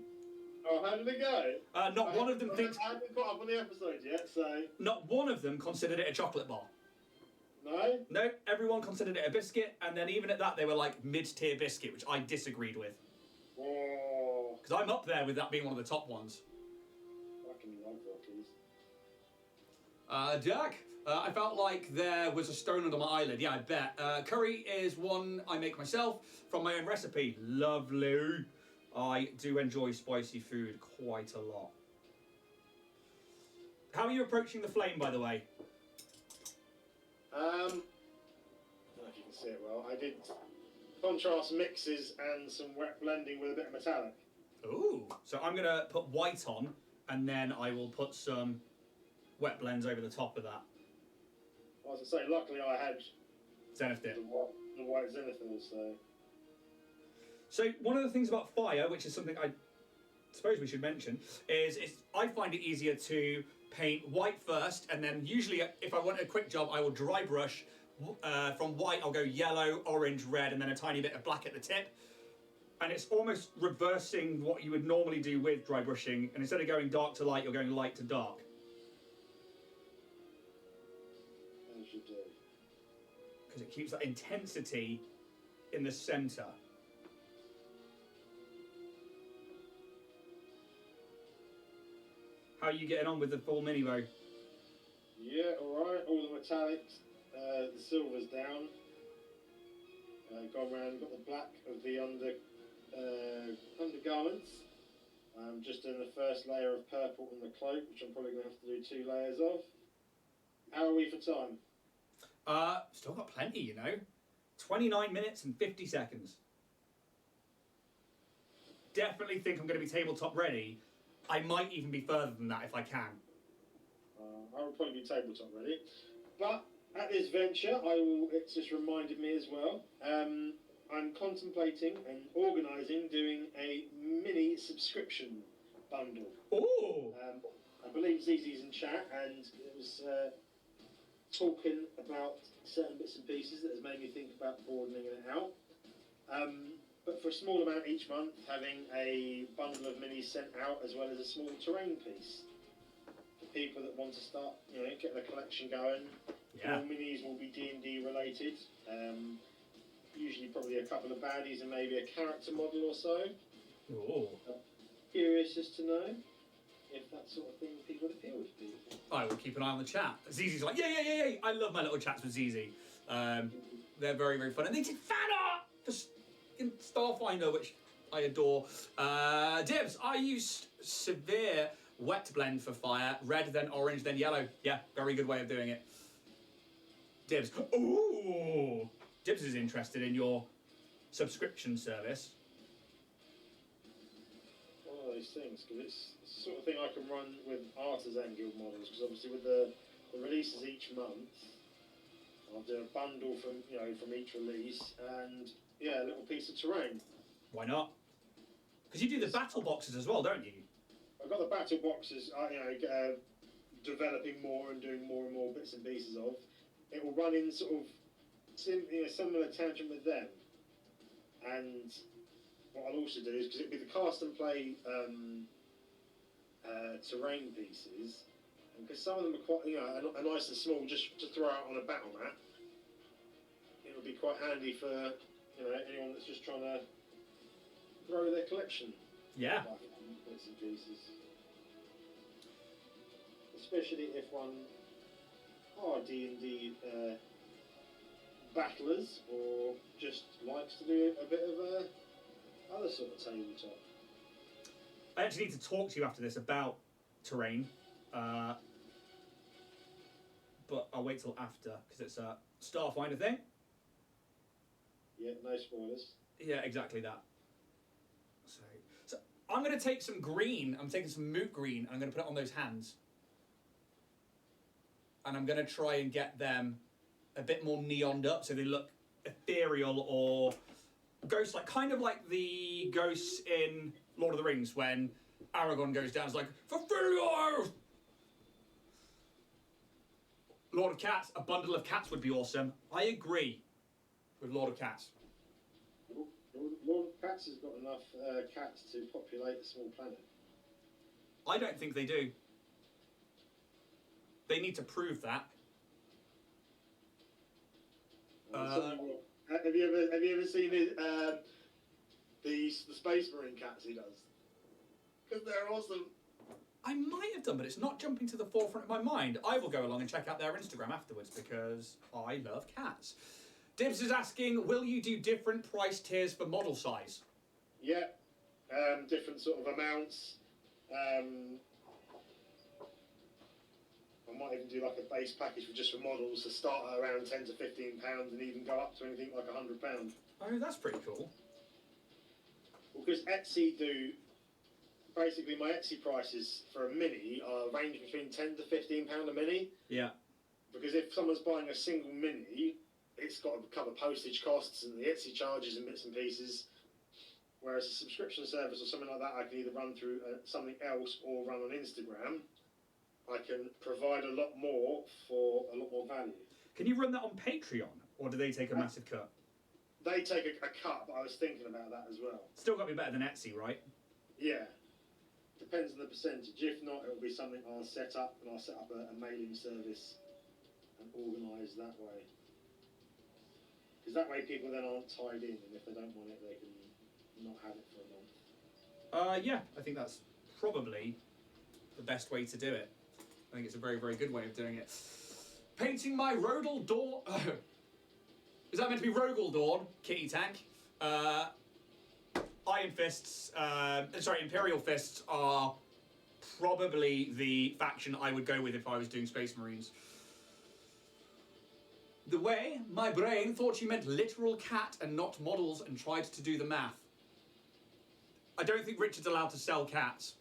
Oh, how did it go? Not one of them thinks... I haven't caught up on the episode yet, so... Not one of them considered it a chocolate bar. No? No, everyone considered it a biscuit, and then even at that they were like mid-tier biscuit, which I disagreed with. Oh. Because I'm up there with that being one of the top ones. Fucking love Rockies. Jack, I felt like there was a stone under my eyelid. Yeah, I bet. Curry is one I make myself from my own recipe. Lovely. I do enjoy spicy food quite a lot. How are you approaching the flame, by the way? I don't know if you can see it well. I did contrast mixes and some wet blending with a bit of metallic. Ooh. So I'm going to put white on, and then I will put some wet blends over the top of that. I was going to say, luckily I had Zenith did. the white zenithal, so... So one of the things about fire, which is something I suppose we should mention, is I find it easier to paint white first, and then usually if I want a quick job, I will dry brush. From white, I'll go yellow, orange, red, and then a tiny bit of black at the tip. And it's almost reversing what you would normally do with dry brushing, and instead of going dark to light, you're going light to dark. As you do. Because it keeps that intensity in the centre. How are you getting on with the full mini bow? Yeah, alright. All the metallics, the silver's down. Gone round, got the black of the undergarments. Just doing the first layer of purple on the cloak, which I'm probably going to have to do 2 layers of. How are we for time? Still got plenty, you know. 29 minutes and 50 seconds. Definitely think I'm going to be tabletop ready. I might even be further than that if I can. I will probably be tabletop ready. But at this venture, it's just reminded me as well, I'm contemplating and organising doing a mini subscription bundle. Ooh! I believe ZZ's in chat, and it was talking about certain bits and pieces that has made me think about broadening it out. But for a small amount each month, having a bundle of minis sent out as well as a small terrain piece for people that want to start, get the collection going. Yeah. All minis will be D&D related. Usually probably a couple of baddies and maybe a character model or so. Ooh. Curious as to know if that sort of thing would appeal to people. I will keep an eye on the chat. ZZ's like, yeah. I love my little chats with ZZ. They're very, very fun. And they did fan art for Starfinder, which I adore. Dibs, I used severe wet blend for fire. Red, then orange, then yellow. Yeah, very good way of doing it. Dibs. Ooh! Dibs is interested in your subscription service. Oh, those things because it's the sort of thing I can run with Artisan Guild models. Because obviously with the releases each month, I'll do a bundle from from each release and a little piece of terrain. Why not? Because you do the battle boxes as well, don't you? I've got the battle boxes. Developing more and doing more and more bits and pieces of. It will run in sort of similar tangent with them. And what I'll also do is because it'll be the cast and play terrain pieces, and because some of them are quite are nice and small, just to throw out on a battle map. It'll be quite handy for anyone that's just trying to grow their collection. Yeah. Bits and pieces. Especially if one are D&D battlers or just likes to do a bit of other sort of tabletop. I actually need to talk to you after this about terrain, but I'll wait till after because it's a Starfinder thing. Yeah, no spoilers. Yeah, exactly that. So I'm going to take some green. I'm taking some moot green and I'm going to put it on those hands. And I'm going to try and get them a bit more neoned up so they look ethereal or ghost-like. Kind of like the ghosts in Lord of the Rings when Aragorn goes down. It's like, fulfill your oath! Lord of Cats, a bundle of cats would be awesome. I agree with Lord of Cats. Lord of Cats has got enough cats to populate a small planet. I don't think they do. They need to prove that. Have you ever seen the Space Marine cats he does? Because they're awesome. I might have done, but it's not jumping to the forefront of my mind. I will go along and check out their Instagram afterwards because I love cats. Dibs is asking, will you do different price tiers for model size? Yeah, different sort of amounts. I might even do like a base package for models to start at around £10 to £15 and even go up to anything like £100. Oh, that's pretty cool. Well, because Etsy do basically my Etsy prices for a mini are range between £10 to £15 a mini. Yeah. Because if someone's buying a single mini, it's got to cover postage costs and the Etsy charges and bits and pieces. Whereas a subscription service or something like that, I can either run through something else or run on Instagram. I can provide a lot more for a lot more value. Can you run that on Patreon, or do they take a massive cut? They take a cut, but I was thinking about that as well. Still got to be better than Etsy, right? Yeah. Depends on the percentage. If not, it'll be something I'll set up, and I'll set up a mailing service and organise that way. Because that way people then aren't tied in, and if they don't want it, they can not have it for a month. Yeah, I think that's probably the best way to do it. I think it's a very, very good way of doing it. Painting my Rodal Dawn. Is that meant to be Rogal Dawn? Kitty Tank. Iron Fists, Imperial Fists are probably the faction I would go with if I was doing Space Marines. The way my brain thought you meant literal cat and not models and tried to do the math. I don't think Richard's allowed to sell cats.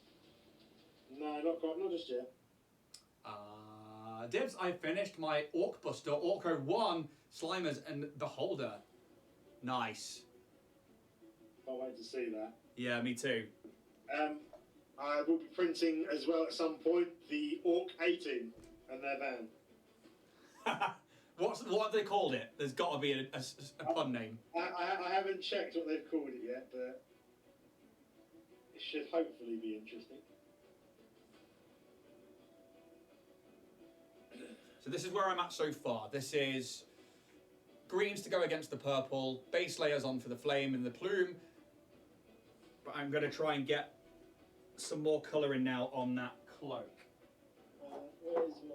No, not just yet. Dibs, I finished my Orc Buster, Orco 1, Slimers and Beholder. Nice. Can't wait to see that. Yeah, me too. I will be printing as well at some point the Orc 18 and their van. What have they called it? There's got to be a pun name. I haven't checked what they've called it yet, but it should hopefully be interesting. So this is where I'm at so far. This is greens to go against the purple, base layers on for the flame and the plume. But I'm going to try and get some more colour in now on that cloak. Where's my...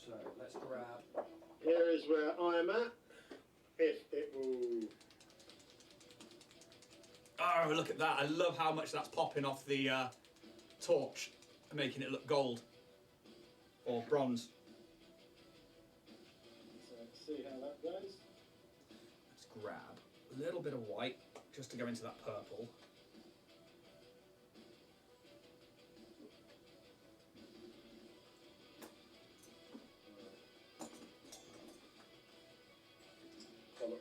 So let's grab... Here is where I am at. If it will... Oh, look at that. I love how much that's popping off the torch and making it look gold. Or bronze. So let's see how that goes. Let's grab a little bit of white just to go into that purple.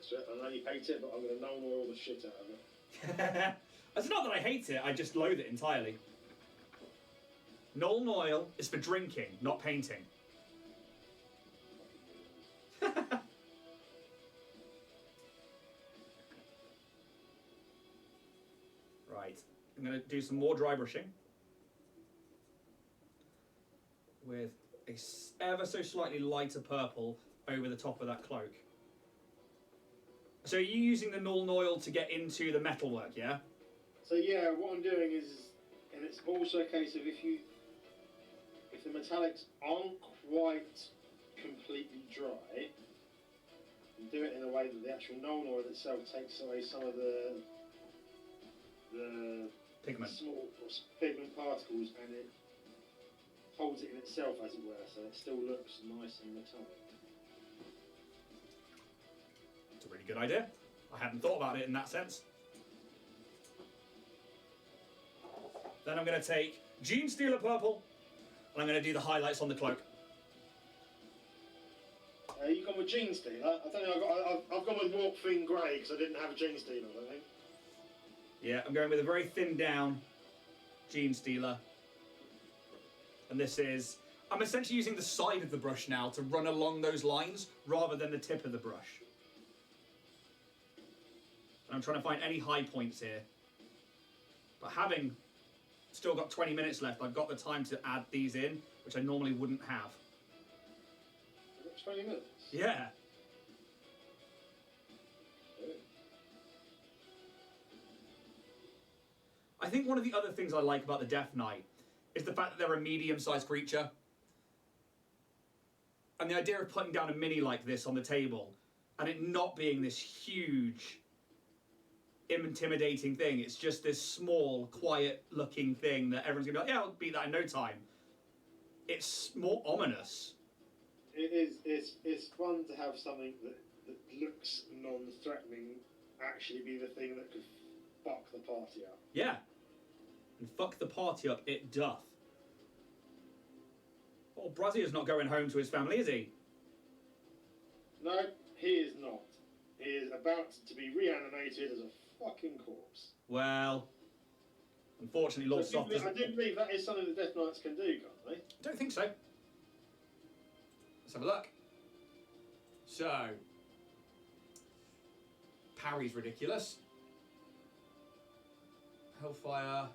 next to it. I know you hate it, but I'm going to null oil the shit out of it. It's not that I hate it, I just loathe it entirely. Null oil is for drinking, not painting. Right, I'm going to do some more dry brushing with a ever so slightly lighter purple over the top of that cloak. So are you using the null oil to get into the metalwork, yeah? So yeah, what I'm doing is, and it's also a case of if the metallics aren't quite completely dry, you do it in a way that the actual null oil itself takes away some of the Pigment. small pigment particles, and it holds it in itself, as it were, so it still looks nice and metallic. It's a really good idea. I hadn't thought about it in that sense. Then I'm going to take Gene Stealer Purple, and I'm going to do the highlights on the cloak. You gone with Gene Stealer? I don't know. I've gone with Warp Fiend Grey because I didn't have a Gene Stealer. I think. Yeah, I'm going with a very thinned down Gene Stealer. And this is... I'm essentially using the side of the brush now to run along those lines rather than the tip of the brush. And I'm trying to find any high points here. But having still got 20 minutes left, I've got the time to add these in, which I normally wouldn't have. 20 minutes? Yeah. I think one of the other things I like about the Death Knight is the fact that they're a medium-sized creature. And the idea of putting down a mini like this on the table and it not being this huge, intimidating thing. It's just this small, quiet-looking thing that everyone's going to be like, yeah, I'll beat that in no time. It's more ominous. It is. It's fun to have something that looks non-threatening actually be the thing that could fuck the party up. Yeah. And fuck the party up, it doth. Well, Brazia's not going home to his family, is he? No, he is not. He is about to be reanimated as a fucking corpse. Well, unfortunately, Lord Soft I do believe that is something the Death Knights can do, can't they? I don't think so. Let's have a look. So, parry's ridiculous. Hellfire,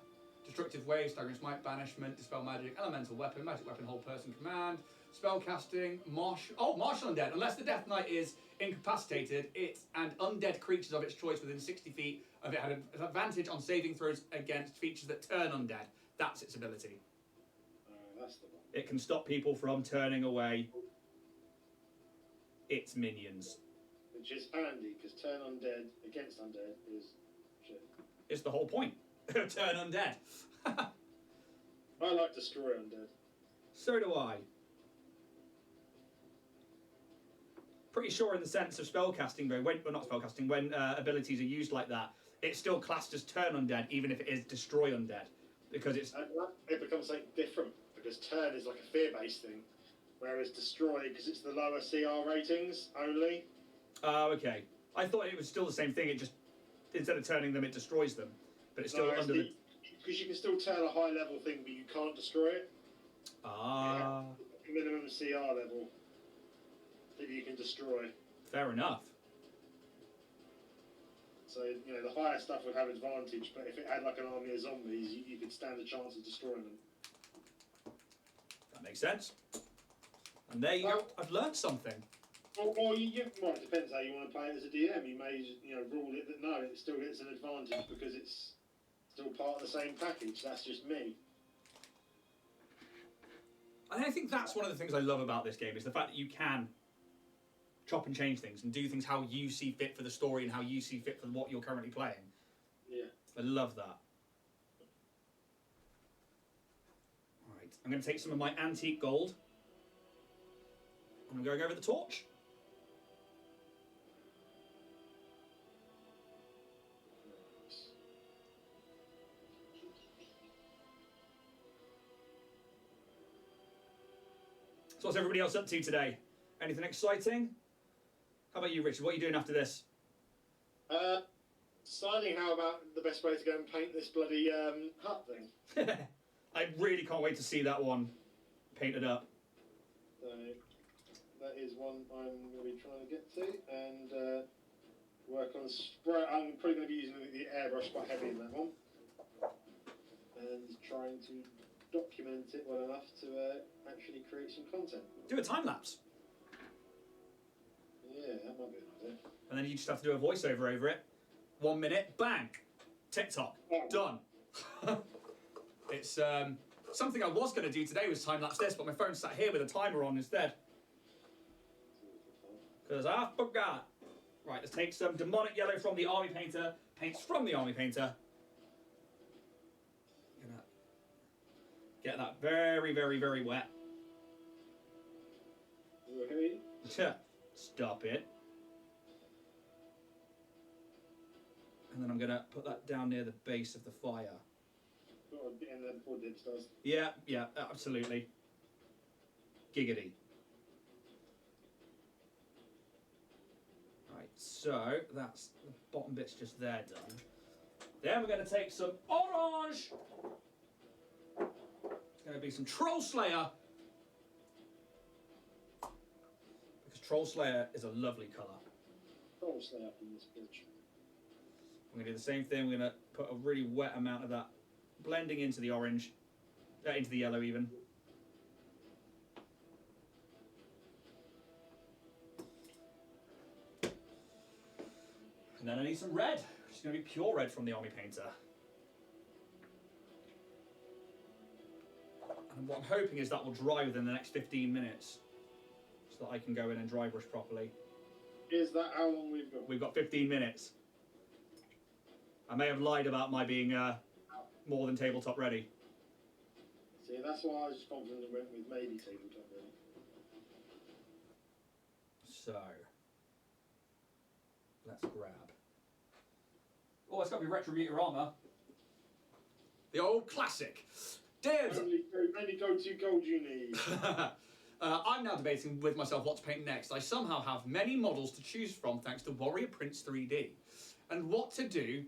destructive wave, staggering smite, banishment, dispel magic, elemental weapon, magic weapon, hold person command, spell casting, martial undead. Unless the Death Knight is incapacitated, it and undead creatures of its choice within 60 feet of it had an advantage on saving throws against features that turn undead. That's its ability. That's the one. It can stop people from turning away its minions. Which is handy, because turn undead against undead is shit. It's the whole point. Turn undead. I like destroy undead. So do I. Pretty sure in the sense of spellcasting, though, when abilities are used like that, it's still classed as turn undead, even if it is destroy undead. Because it's... It becomes something different, because turn is like a fear-based thing, whereas destroy, because it's the lower CR ratings only. Oh, okay. I thought it was still the same thing, it just, instead of turning them, it destroys them. But it's still under the... Because you can still turn a high-level thing, but you can't destroy it. Ah. Yeah, minimum CR level that you can destroy. Fair enough. So, you know, the higher stuff would have advantage, but if it had like an army of zombies, you could stand a chance of destroying them. That makes sense. And there you go. I've learned something. Or well, it depends how you want to play it as a DM. You may, rule it that no, it still gets an advantage because it's still part of the same package. That's just me. And I think that's one of the things I love about this game, is the fact that you can chop and change things and do things how you see fit for the story and how you see fit for what you're currently playing. Yeah. I love that. Alright, I'm going to take some of my antique gold. I'm going over the torch. So what's everybody else up to today? Anything exciting? How about you, Richard? What are you doing after this? Deciding how about the best way to go and paint this bloody hut thing. I really can't wait to see that one painted up. So that is one I'm going to be trying to get to and work on spray. I'm probably going to be using the airbrush quite heavy in that one, and trying to document it well enough to actually create some content. Do a time lapse. Yeah, that might be an idea. And then you just have to do a voiceover over it. 1 minute, bang, TikTok, done. It's something I was going to do today was time lapse this, but my phone sat here with a timer on instead. Because I forgot. Right, let's take some demonic yellow from the army painter, paints from the army painter. Gonna get that very, very, very wet. Right. Stop it. And then I'm going to put that down near the base of the fire. And then before Dibs does. Yeah, absolutely. Giggity. Right, so that's the bottom bit's just there done. Then we're going to take some orange. It's going to be some Troll Slayer. Because Troll Slayer is a lovely colour. Troll Slayer up in this bitch. I'm going to do the same thing. We're going to put a really wet amount of that blending into the orange, into the yellow even. And then I need some red, which is going to be pure red from the army painter. And what I'm hoping is that will dry within the next 15 minutes, so that I can go in and dry brush properly. Is that how long we've got? We've got 15 minutes. I may have lied about my being more than tabletop ready. See, that's why I was just confident and went with maybe tabletop ready. So, let's grab. Oh, it's got to be Retributor armor. The old classic. Dibs! Only go to gold you need. I'm now debating with myself what to paint next. I somehow have many models to choose from thanks to Warrior Prince 3D. And what to do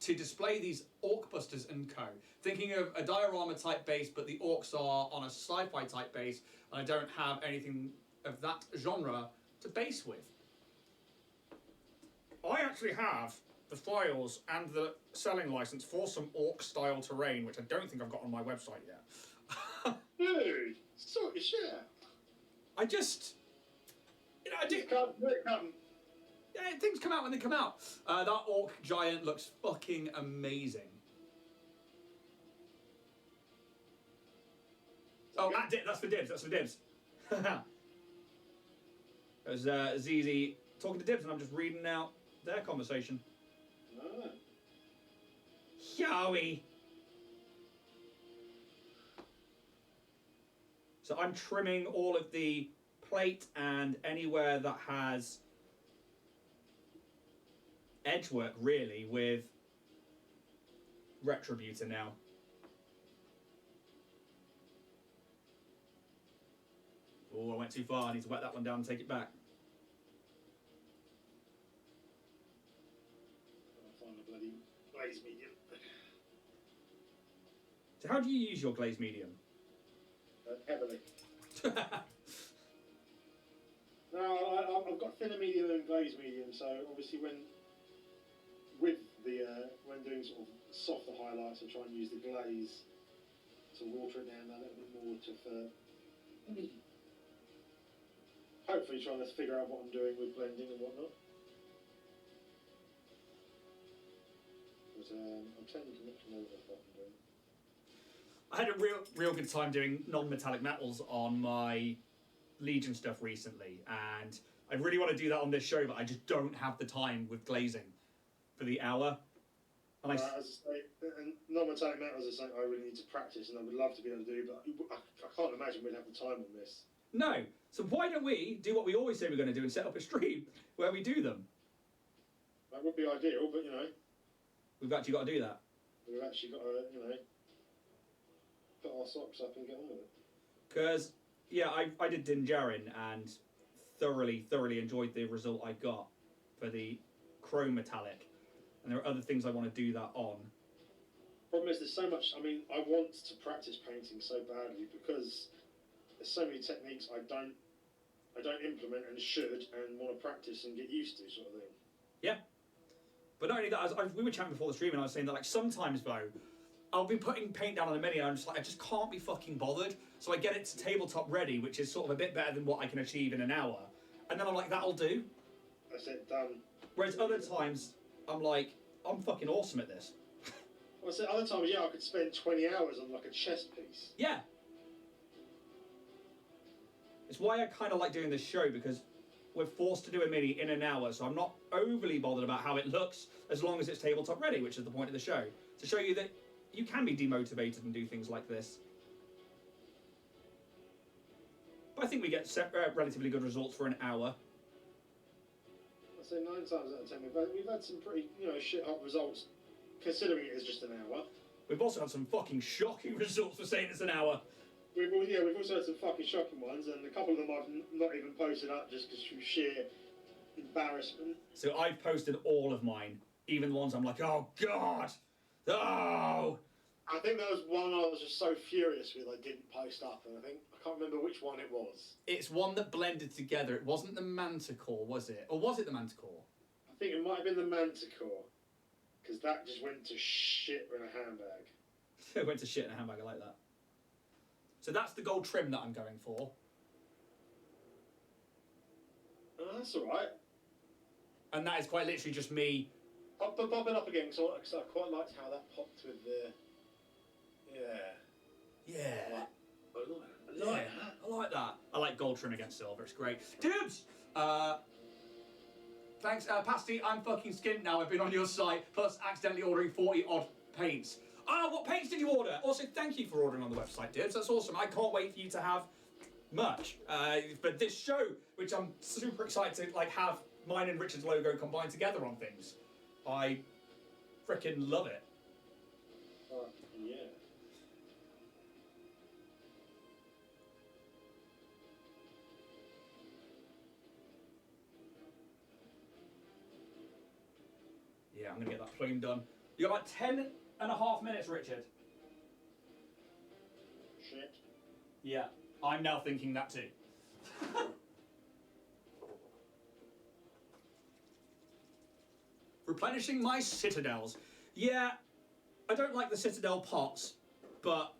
to display these Orc Busters and co. Thinking of a diorama type base, but the orcs are on a sci-fi type base, and I don't have anything of that genre to base with. I actually have the files and the selling license for some orc style terrain, which I don't think I've got on my website yet. Dude, sort your shit out. I just, I do. Come. Yeah, things come out when they come out. That orc giant looks fucking amazing. Oh, that's for Dibs. That's for Dibs. There's ZZ talking to Dibs, and I'm just reading out their conversation. Ah. Yowie. So I'm trimming all of the plate and anywhere that has edge work, really, with Retributor now. Oh, I went too far. I need to wet that one down and take it back. I'll find a bloody glaze medium. So how do you use your glaze medium? Heavily. No, I've got thinner medium and glaze medium, so obviously when doing sort of softer highlights, I try and use the glaze to water it down a little bit more to hopefully trying to figure out what I'm doing with blending and whatnot. But I'm tending to much more of what I'm doing. I had a real good time doing non-metallic metals on my Legion stuff recently, and I really want to do that on this show, but I just don't have the time with glazing for the hour. And as I say, and non-metallic metals is something I really need to practice, and I would love to be able to do, but I can't imagine we'd have the time on this. No, so why don't we do what we always say we're going to do and set up a stream where we do them? That would be ideal, but We've actually got to do that. We've actually got to, put our socks up and get on with it. Because, yeah, I did Dinjarin and thoroughly enjoyed the result I got for the chrome metallic, and there are other things I want to do that on. Problem is, there's so much. I mean, I want to practice painting so badly because there's so many techniques I don't implement and should and want to practice and get used to, sort of thing. Yeah. But not only that, we were chatting before the stream, and I was saying that like sometimes though, I'll be putting paint down on the mini, and I'm just like, I just can't be fucking bothered. So I get it to tabletop ready, which is sort of a bit better than what I can achieve in an hour, and then I'm like, that'll do. That's it, done. Whereas other times, I'm like, I'm fucking awesome at this. Well, I said other times, yeah, I could spend 20 hours on like a chess piece. Yeah. It's why I kind of like doing this show, because we're forced to do a mini in an hour, so I'm not overly bothered about how it looks as long as it's tabletop ready, which is the point of the show. To show you that you can be demotivated and do things like this. But I think we get relatively good results for an hour. I say 9 times out of 10, we've had some pretty, shit hot results, considering it is just an hour. We've also had some fucking shocking results for saying it's an hour. We've also had some fucking shocking ones, and a couple of them I've not even posted up just because through sheer embarrassment. So I've posted all of mine, even the ones I'm like, oh god, oh. I think there was one I was just so furious with I didn't post up, and I can't remember which one it was. It's one that blended together. It wasn't the Manticore, was it? Or was it the Manticore? I think it might have been the Manticore, because that just went to shit in a handbag. It went to shit in a handbag, I like that. So that's the gold trim that I'm going for. Oh, that's alright. And that is quite literally just me. Pop it up again, because I quite liked how that popped with the... Yeah. I like that. I like that. I like gold trim against silver, it's great. Dudes! Thanks, Pasty, I'm fucking skint now. I've been on your site, plus accidentally ordering 40 odd paints. What paints did you order? Also, thank you for ordering on the website, dudes. That's awesome. I can't wait for you to have merch. For this show, which I'm super excited to have mine and Richard's logo combined together on things. I freaking love it. Yeah. Yeah, I'm going to get that plume done. You got about 10.5 minutes, Richard. Shit. Yeah, I'm now thinking that too. Replenishing my citadels. Yeah, I don't like the citadel pots, but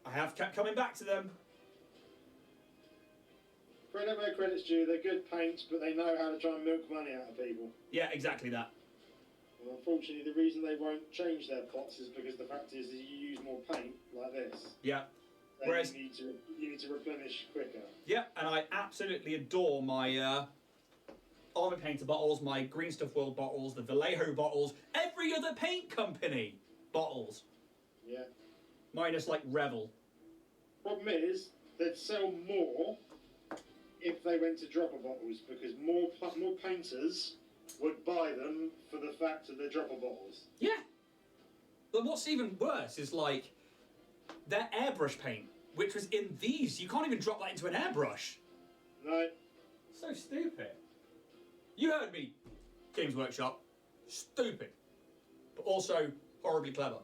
I have kept coming back to them. Credit where credit's due, they're good paints, but they know how to try and milk money out of people. Yeah, exactly that. And unfortunately, the reason they won't change their pots is because the fact is that you use more paint, like this. Yeah. Then Whereas you need to replenish quicker. yeah, and I absolutely adore my Armour Painter bottles, my Green Stuff World bottles, the Vallejo bottles, every other paint company bottles. Yeah. Minus like Revel. Problem is, they'd sell more if they went to dropper bottles, because more painters would buy them for the fact that they're dropper bottles. Yeah. But what's even worse is like their airbrush paint, which was in these. You can't even drop that into an airbrush. No. So stupid. You heard me, Games Workshop. Stupid. But also horribly clever.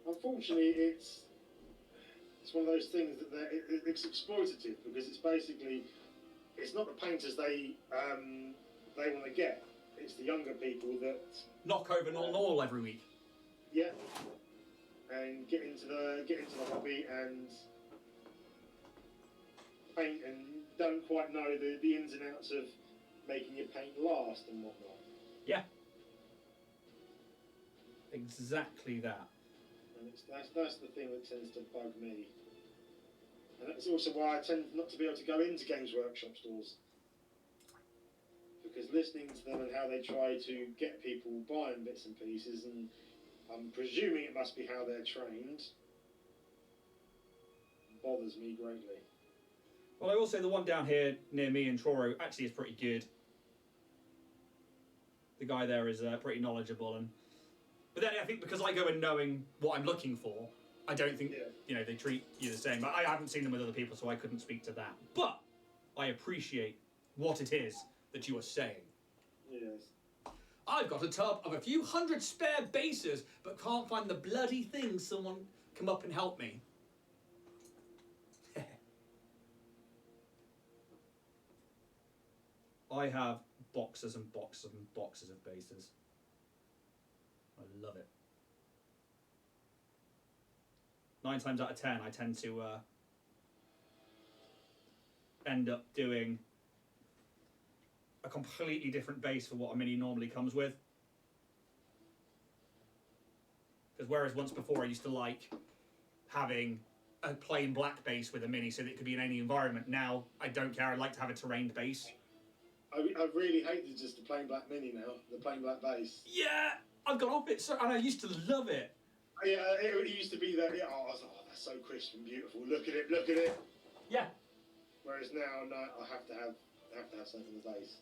Unfortunately, it's one of those things that it's exploitative, because it's basically, it's not the painters they want to get. It's the younger people that Knock over null every week. yeah, and get into the hobby and paint and don't quite know the ins and outs of making your paint last and whatnot. Yeah. Exactly that. And that's the thing that tends to bug me. And that's also why I tend not to be able to go into Games Workshop stores. Because listening to them and how they try to get people buying bits and pieces, and I'm presuming it must be how they're trained, bothers me greatly. Well, I will say the one down here near me in Truro actually is pretty good. The guy there is pretty knowledgeable, but then I think because I go in knowing what I'm looking for, I don't think they treat you the same. I haven't seen them with other people, so I couldn't speak to that. But I appreciate what it is that you are saying. Yes. I've got a tub of a few hundred spare bases, but can't find the bloody thing. Someone come up and help me. I have boxes and boxes and boxes of bases. I love it. 9 times out of 10, I tend to end up doing a completely different base for what a mini normally comes with. Because whereas once before I used to like having a plain black base with a mini so that it could be in any environment, now I don't care. I like to have a terrained base. I really hated just the plain black mini now, the plain black base. Yeah, I've got off it, so, and I used to love it. Yeah, it used to be that. Yeah, I was like, oh, that's so crisp and beautiful. Look at it, look at it. Yeah. Whereas now, no, I have to have something in the base.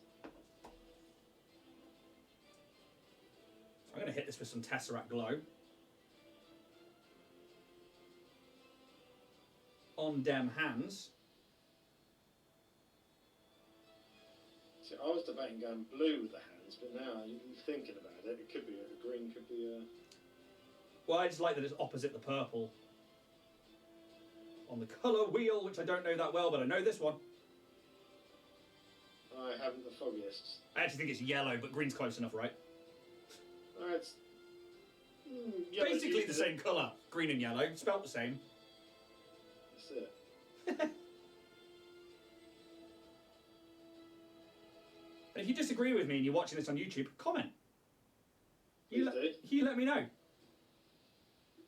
I'm going to hit this with some Tesseract Glow. On dem hands. See, I was debating going blue with the hands, but now you're thinking about it, it could be a green, could be a... Well, I just like that it's opposite the purple. On the colour wheel, which I don't know that well, but I know this one. I haven't the foggiest. I actually think it's yellow, but green's close enough, right? It's... Basically the same colour. Green and yellow, spelt the same. That's it. And if you disagree with me and you're watching this on YouTube, comment. You let me know.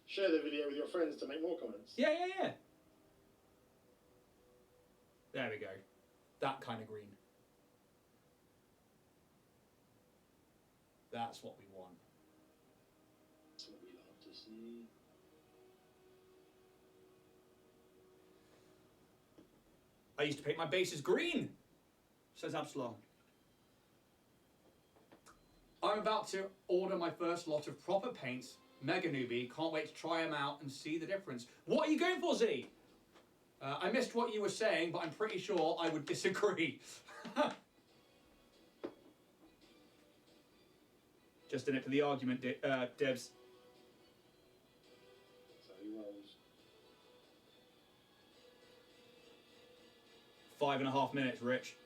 Share the video with your friends to make more comments. Yeah. There we go. That kind of green. That's what we want. That's what we love to see. I used to paint my bases green, says Absalom. I'm about to order my first lot of proper paints. Mega newbie, can't wait to try them out and see the difference. What are you going for, Z? I missed what you were saying, but I'm pretty sure I would disagree. Just in it for the argument, Debs. So he rolls. 5.5 minutes, Rich.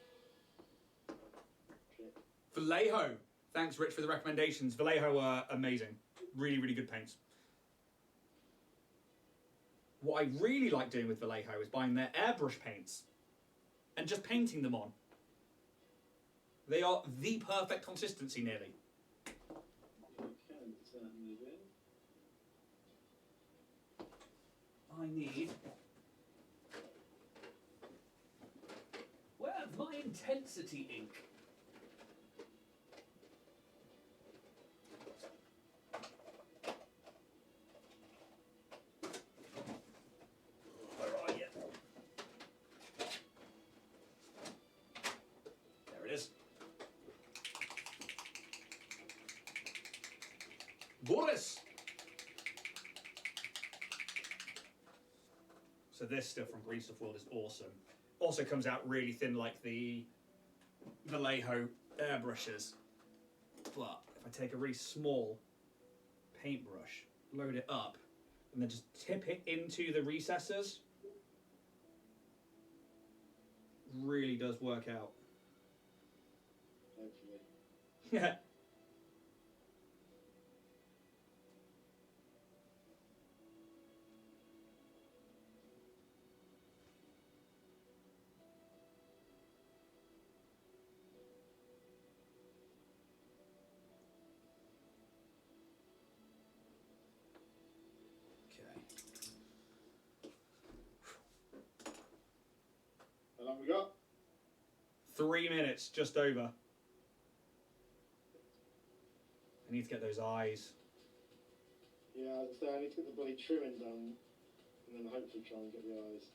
Shit. Vallejo. Thanks, Rich, for the recommendations. Vallejo are amazing. Really, really good paints. What I really like doing with Vallejo is buying their airbrush paints and just painting them on. They are the perfect consistency, nearly. You can certainly do. I need... Where's my intensity ink? Boris! So this stuff from Green Stuff World is awesome. Also comes out really thin like the Vallejo airbrushes. But if I take a really small paintbrush, load it up, and then just tip it into the recesses, really does work out. Hopefully. Yeah. How long we got? 3 minutes, just over. I need to get those eyes. Yeah, I need to get the bloody trimming done, and then hopefully try and get the eyes.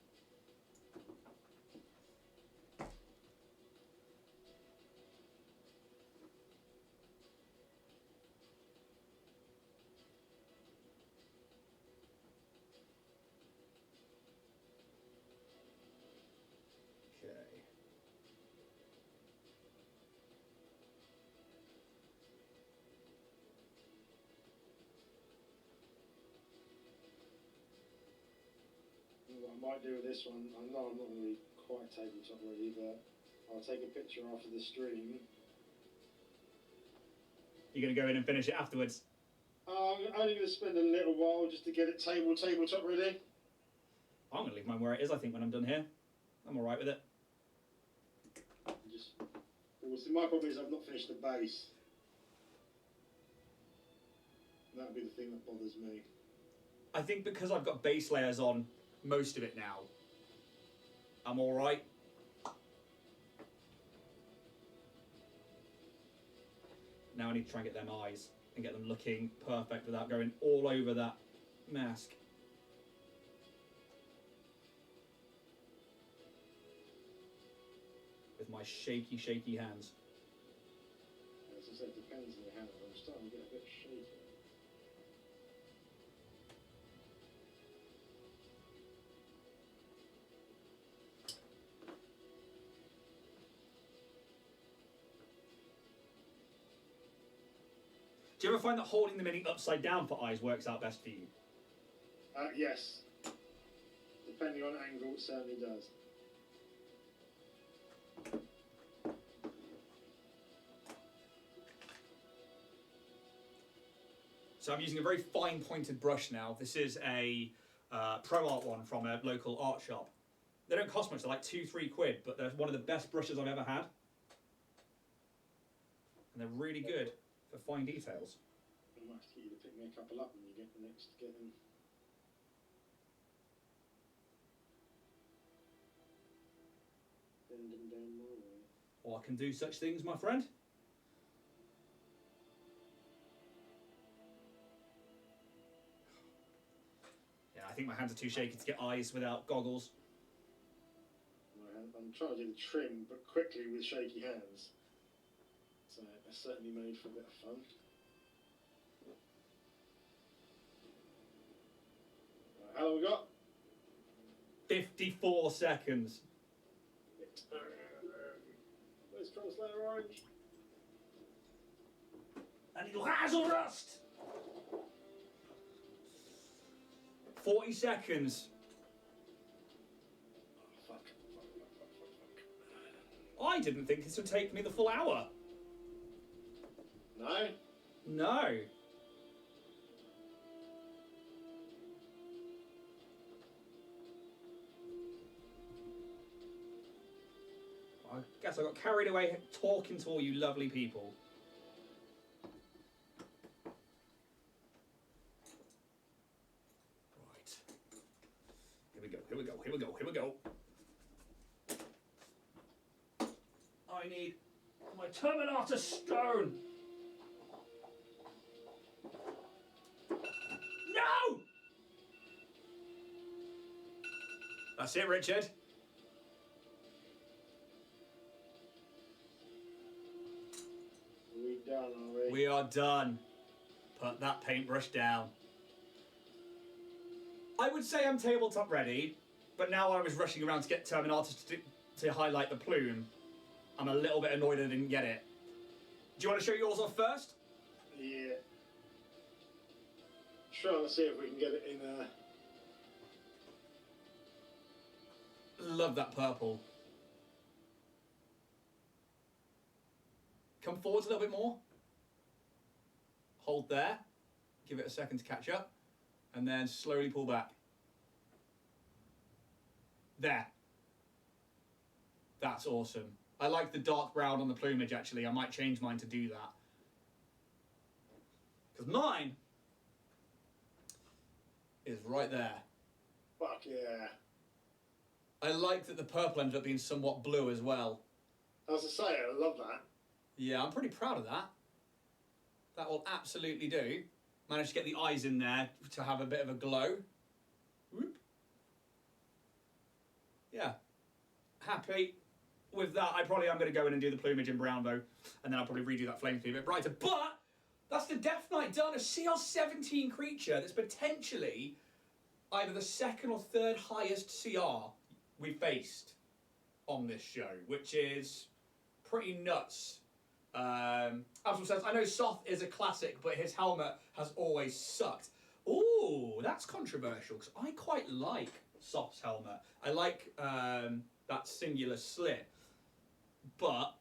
might do this one. I know I'm not going to be quite tabletop ready, but I'll take a picture after the stream. You're going to go in and finish it afterwards? I'm only going to spend a little while just to get it tabletop ready. I'm going to leave mine where it is, I think, when I'm done here. I'm alright with it. Well, see, my problem is I've not finished the base. That'd be the thing that bothers me. I think because I've got base layers on most of it now, I'm alright. Now I need to try and get them eyes and get them looking perfect without going all over that mask. With my shaky, shaky hands. As I said, it depends on your hand. I'm starting to get a bit shaky. Do you ever find that holding the mini upside down for eyes works out best for you? Yes. Depending on angle, it certainly does. So I'm using a very fine pointed brush now. This is a Pro Art one from a local art shop. They don't cost much, they're like £2-3, but they're one of the best brushes I've ever had. And they're really good for fine details. I might have to get you to pick me a couple up when you get the next to get them. Bend them down my way. Or I can do such things, my friend. Yeah, I think my hands are too shaky to get eyes without goggles. I'm trying to do the trim, but quickly with shaky hands. So it's certainly made for a bit of fun. Right, how long have we got? 54 seconds. Where's Translator Orange? A little hazel rust! 40 seconds. Oh, fuck. I didn't think this would take me the full hour. No? No. I guess I got carried away talking to all you lovely people. Right. Here we go, here we go, here we go, here we go. I need my Terminator stone. No! That's it, Richard. Are we done, are we? We are done. Put that paintbrush down. I would say I'm tabletop ready, but now I was rushing around to get Terminator to highlight the plume. I'm a little bit annoyed I didn't get it. Do you want to show yours off first? Yeah. Trying to see if we can get it in Love that purple. Come forwards a little bit more. Hold there. Give it a second to catch up. And then slowly pull back. There. That's awesome. I like the dark brown on the plumage, actually. I might change mine to do that. Because mine is right there. Fuck yeah. I like that the purple ended up being somewhat blue as well. As I say, I love that. Yeah, I'm pretty proud of that. That will absolutely do. Managed to get the eyes in there to have a bit of a glow. Whoop. Yeah. Happy with that. I probably am going to go in and do the plumage in brown though. And then I'll probably redo that flame to be a bit brighter. But that's the Death Knight done. A CR17 creature that's potentially either the second or third highest CR we faced on this show, which is pretty nuts. Absalom says, I know Soth is a classic, but his helmet has always sucked. Ooh, that's controversial, because I quite like Soft's helmet. I like that singular slit, but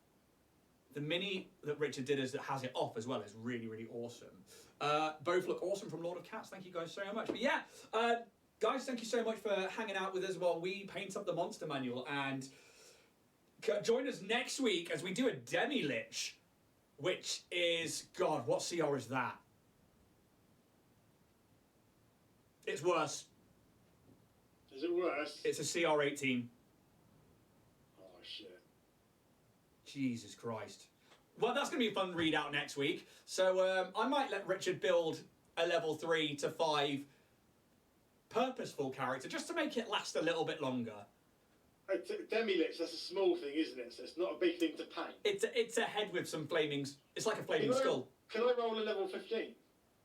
the mini that Richard did that has it off as well is really, really awesome. Both look awesome from Lord of Cats. Thank you guys so much. But yeah, guys, thank you so much for hanging out with us while we paint up the monster manual. And join us next week as we do a Demi-Lich, which is, God, what CR is that? It's worse. Is it worse? It's a CR18. Oh, shit. Jesus Christ. Well, that's going to be a fun readout next week. So I might let Richard build a level 3 to 5 purposeful character just to make it last a little bit longer. Demi-Lich, that's a small thing, isn't it? So it's not a big thing to paint. It's a head with some flaming... It's like a flaming skull. Can I roll a level 15?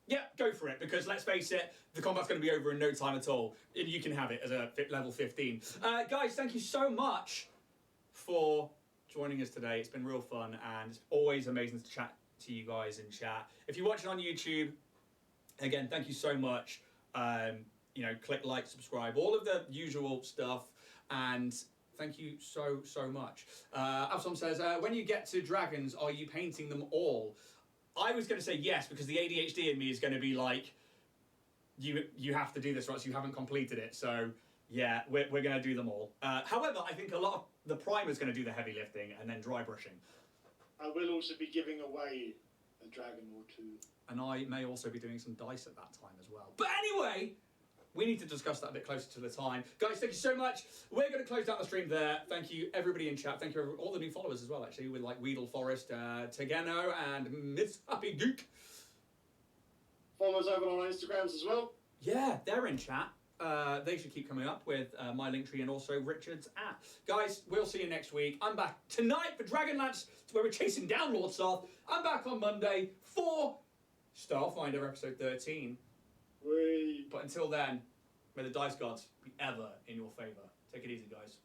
Yeah, go for it, because let's face it, the combat's going to be over in no time at all. You can have it as a level 15. Guys, thank you so much for joining us today. It's been real fun, and it's always amazing to chat to you guys in chat. If you're watching on YouTube, again, thank you so much. You know, click like, subscribe, all of the usual stuff, and thank you so much. Absalom says, when you get to dragons, are you painting them all? I was going to say yes, because the ADHD in me is going to be like, you have to do this, right? So you haven't completed it. So yeah, we're going to do them all. However, I think a lot of the primer's going to do the heavy lifting and then dry brushing. I will also be giving away a dragon or two. And I may also be doing some dice at that time as well. But anyway, we need to discuss that a bit closer to the time. Guys, thank you so much. We're going to close down the stream there. Thank you, everybody in chat. Thank you, all the new followers as well, actually, with like Weedle Forest, Tegeno, and Miss Happy Gook. Follow us over on our Instagrams as well. Yeah, they're in chat. They should keep coming up with my Linktree and also Richard's at. Guys, we'll see you next week. I'm back tonight for Dragonlance, where we're chasing down Lord Soth. I'm back on Monday for Starfinder episode 13. But until then, may the dice gods be ever in your favour. Take it easy, guys.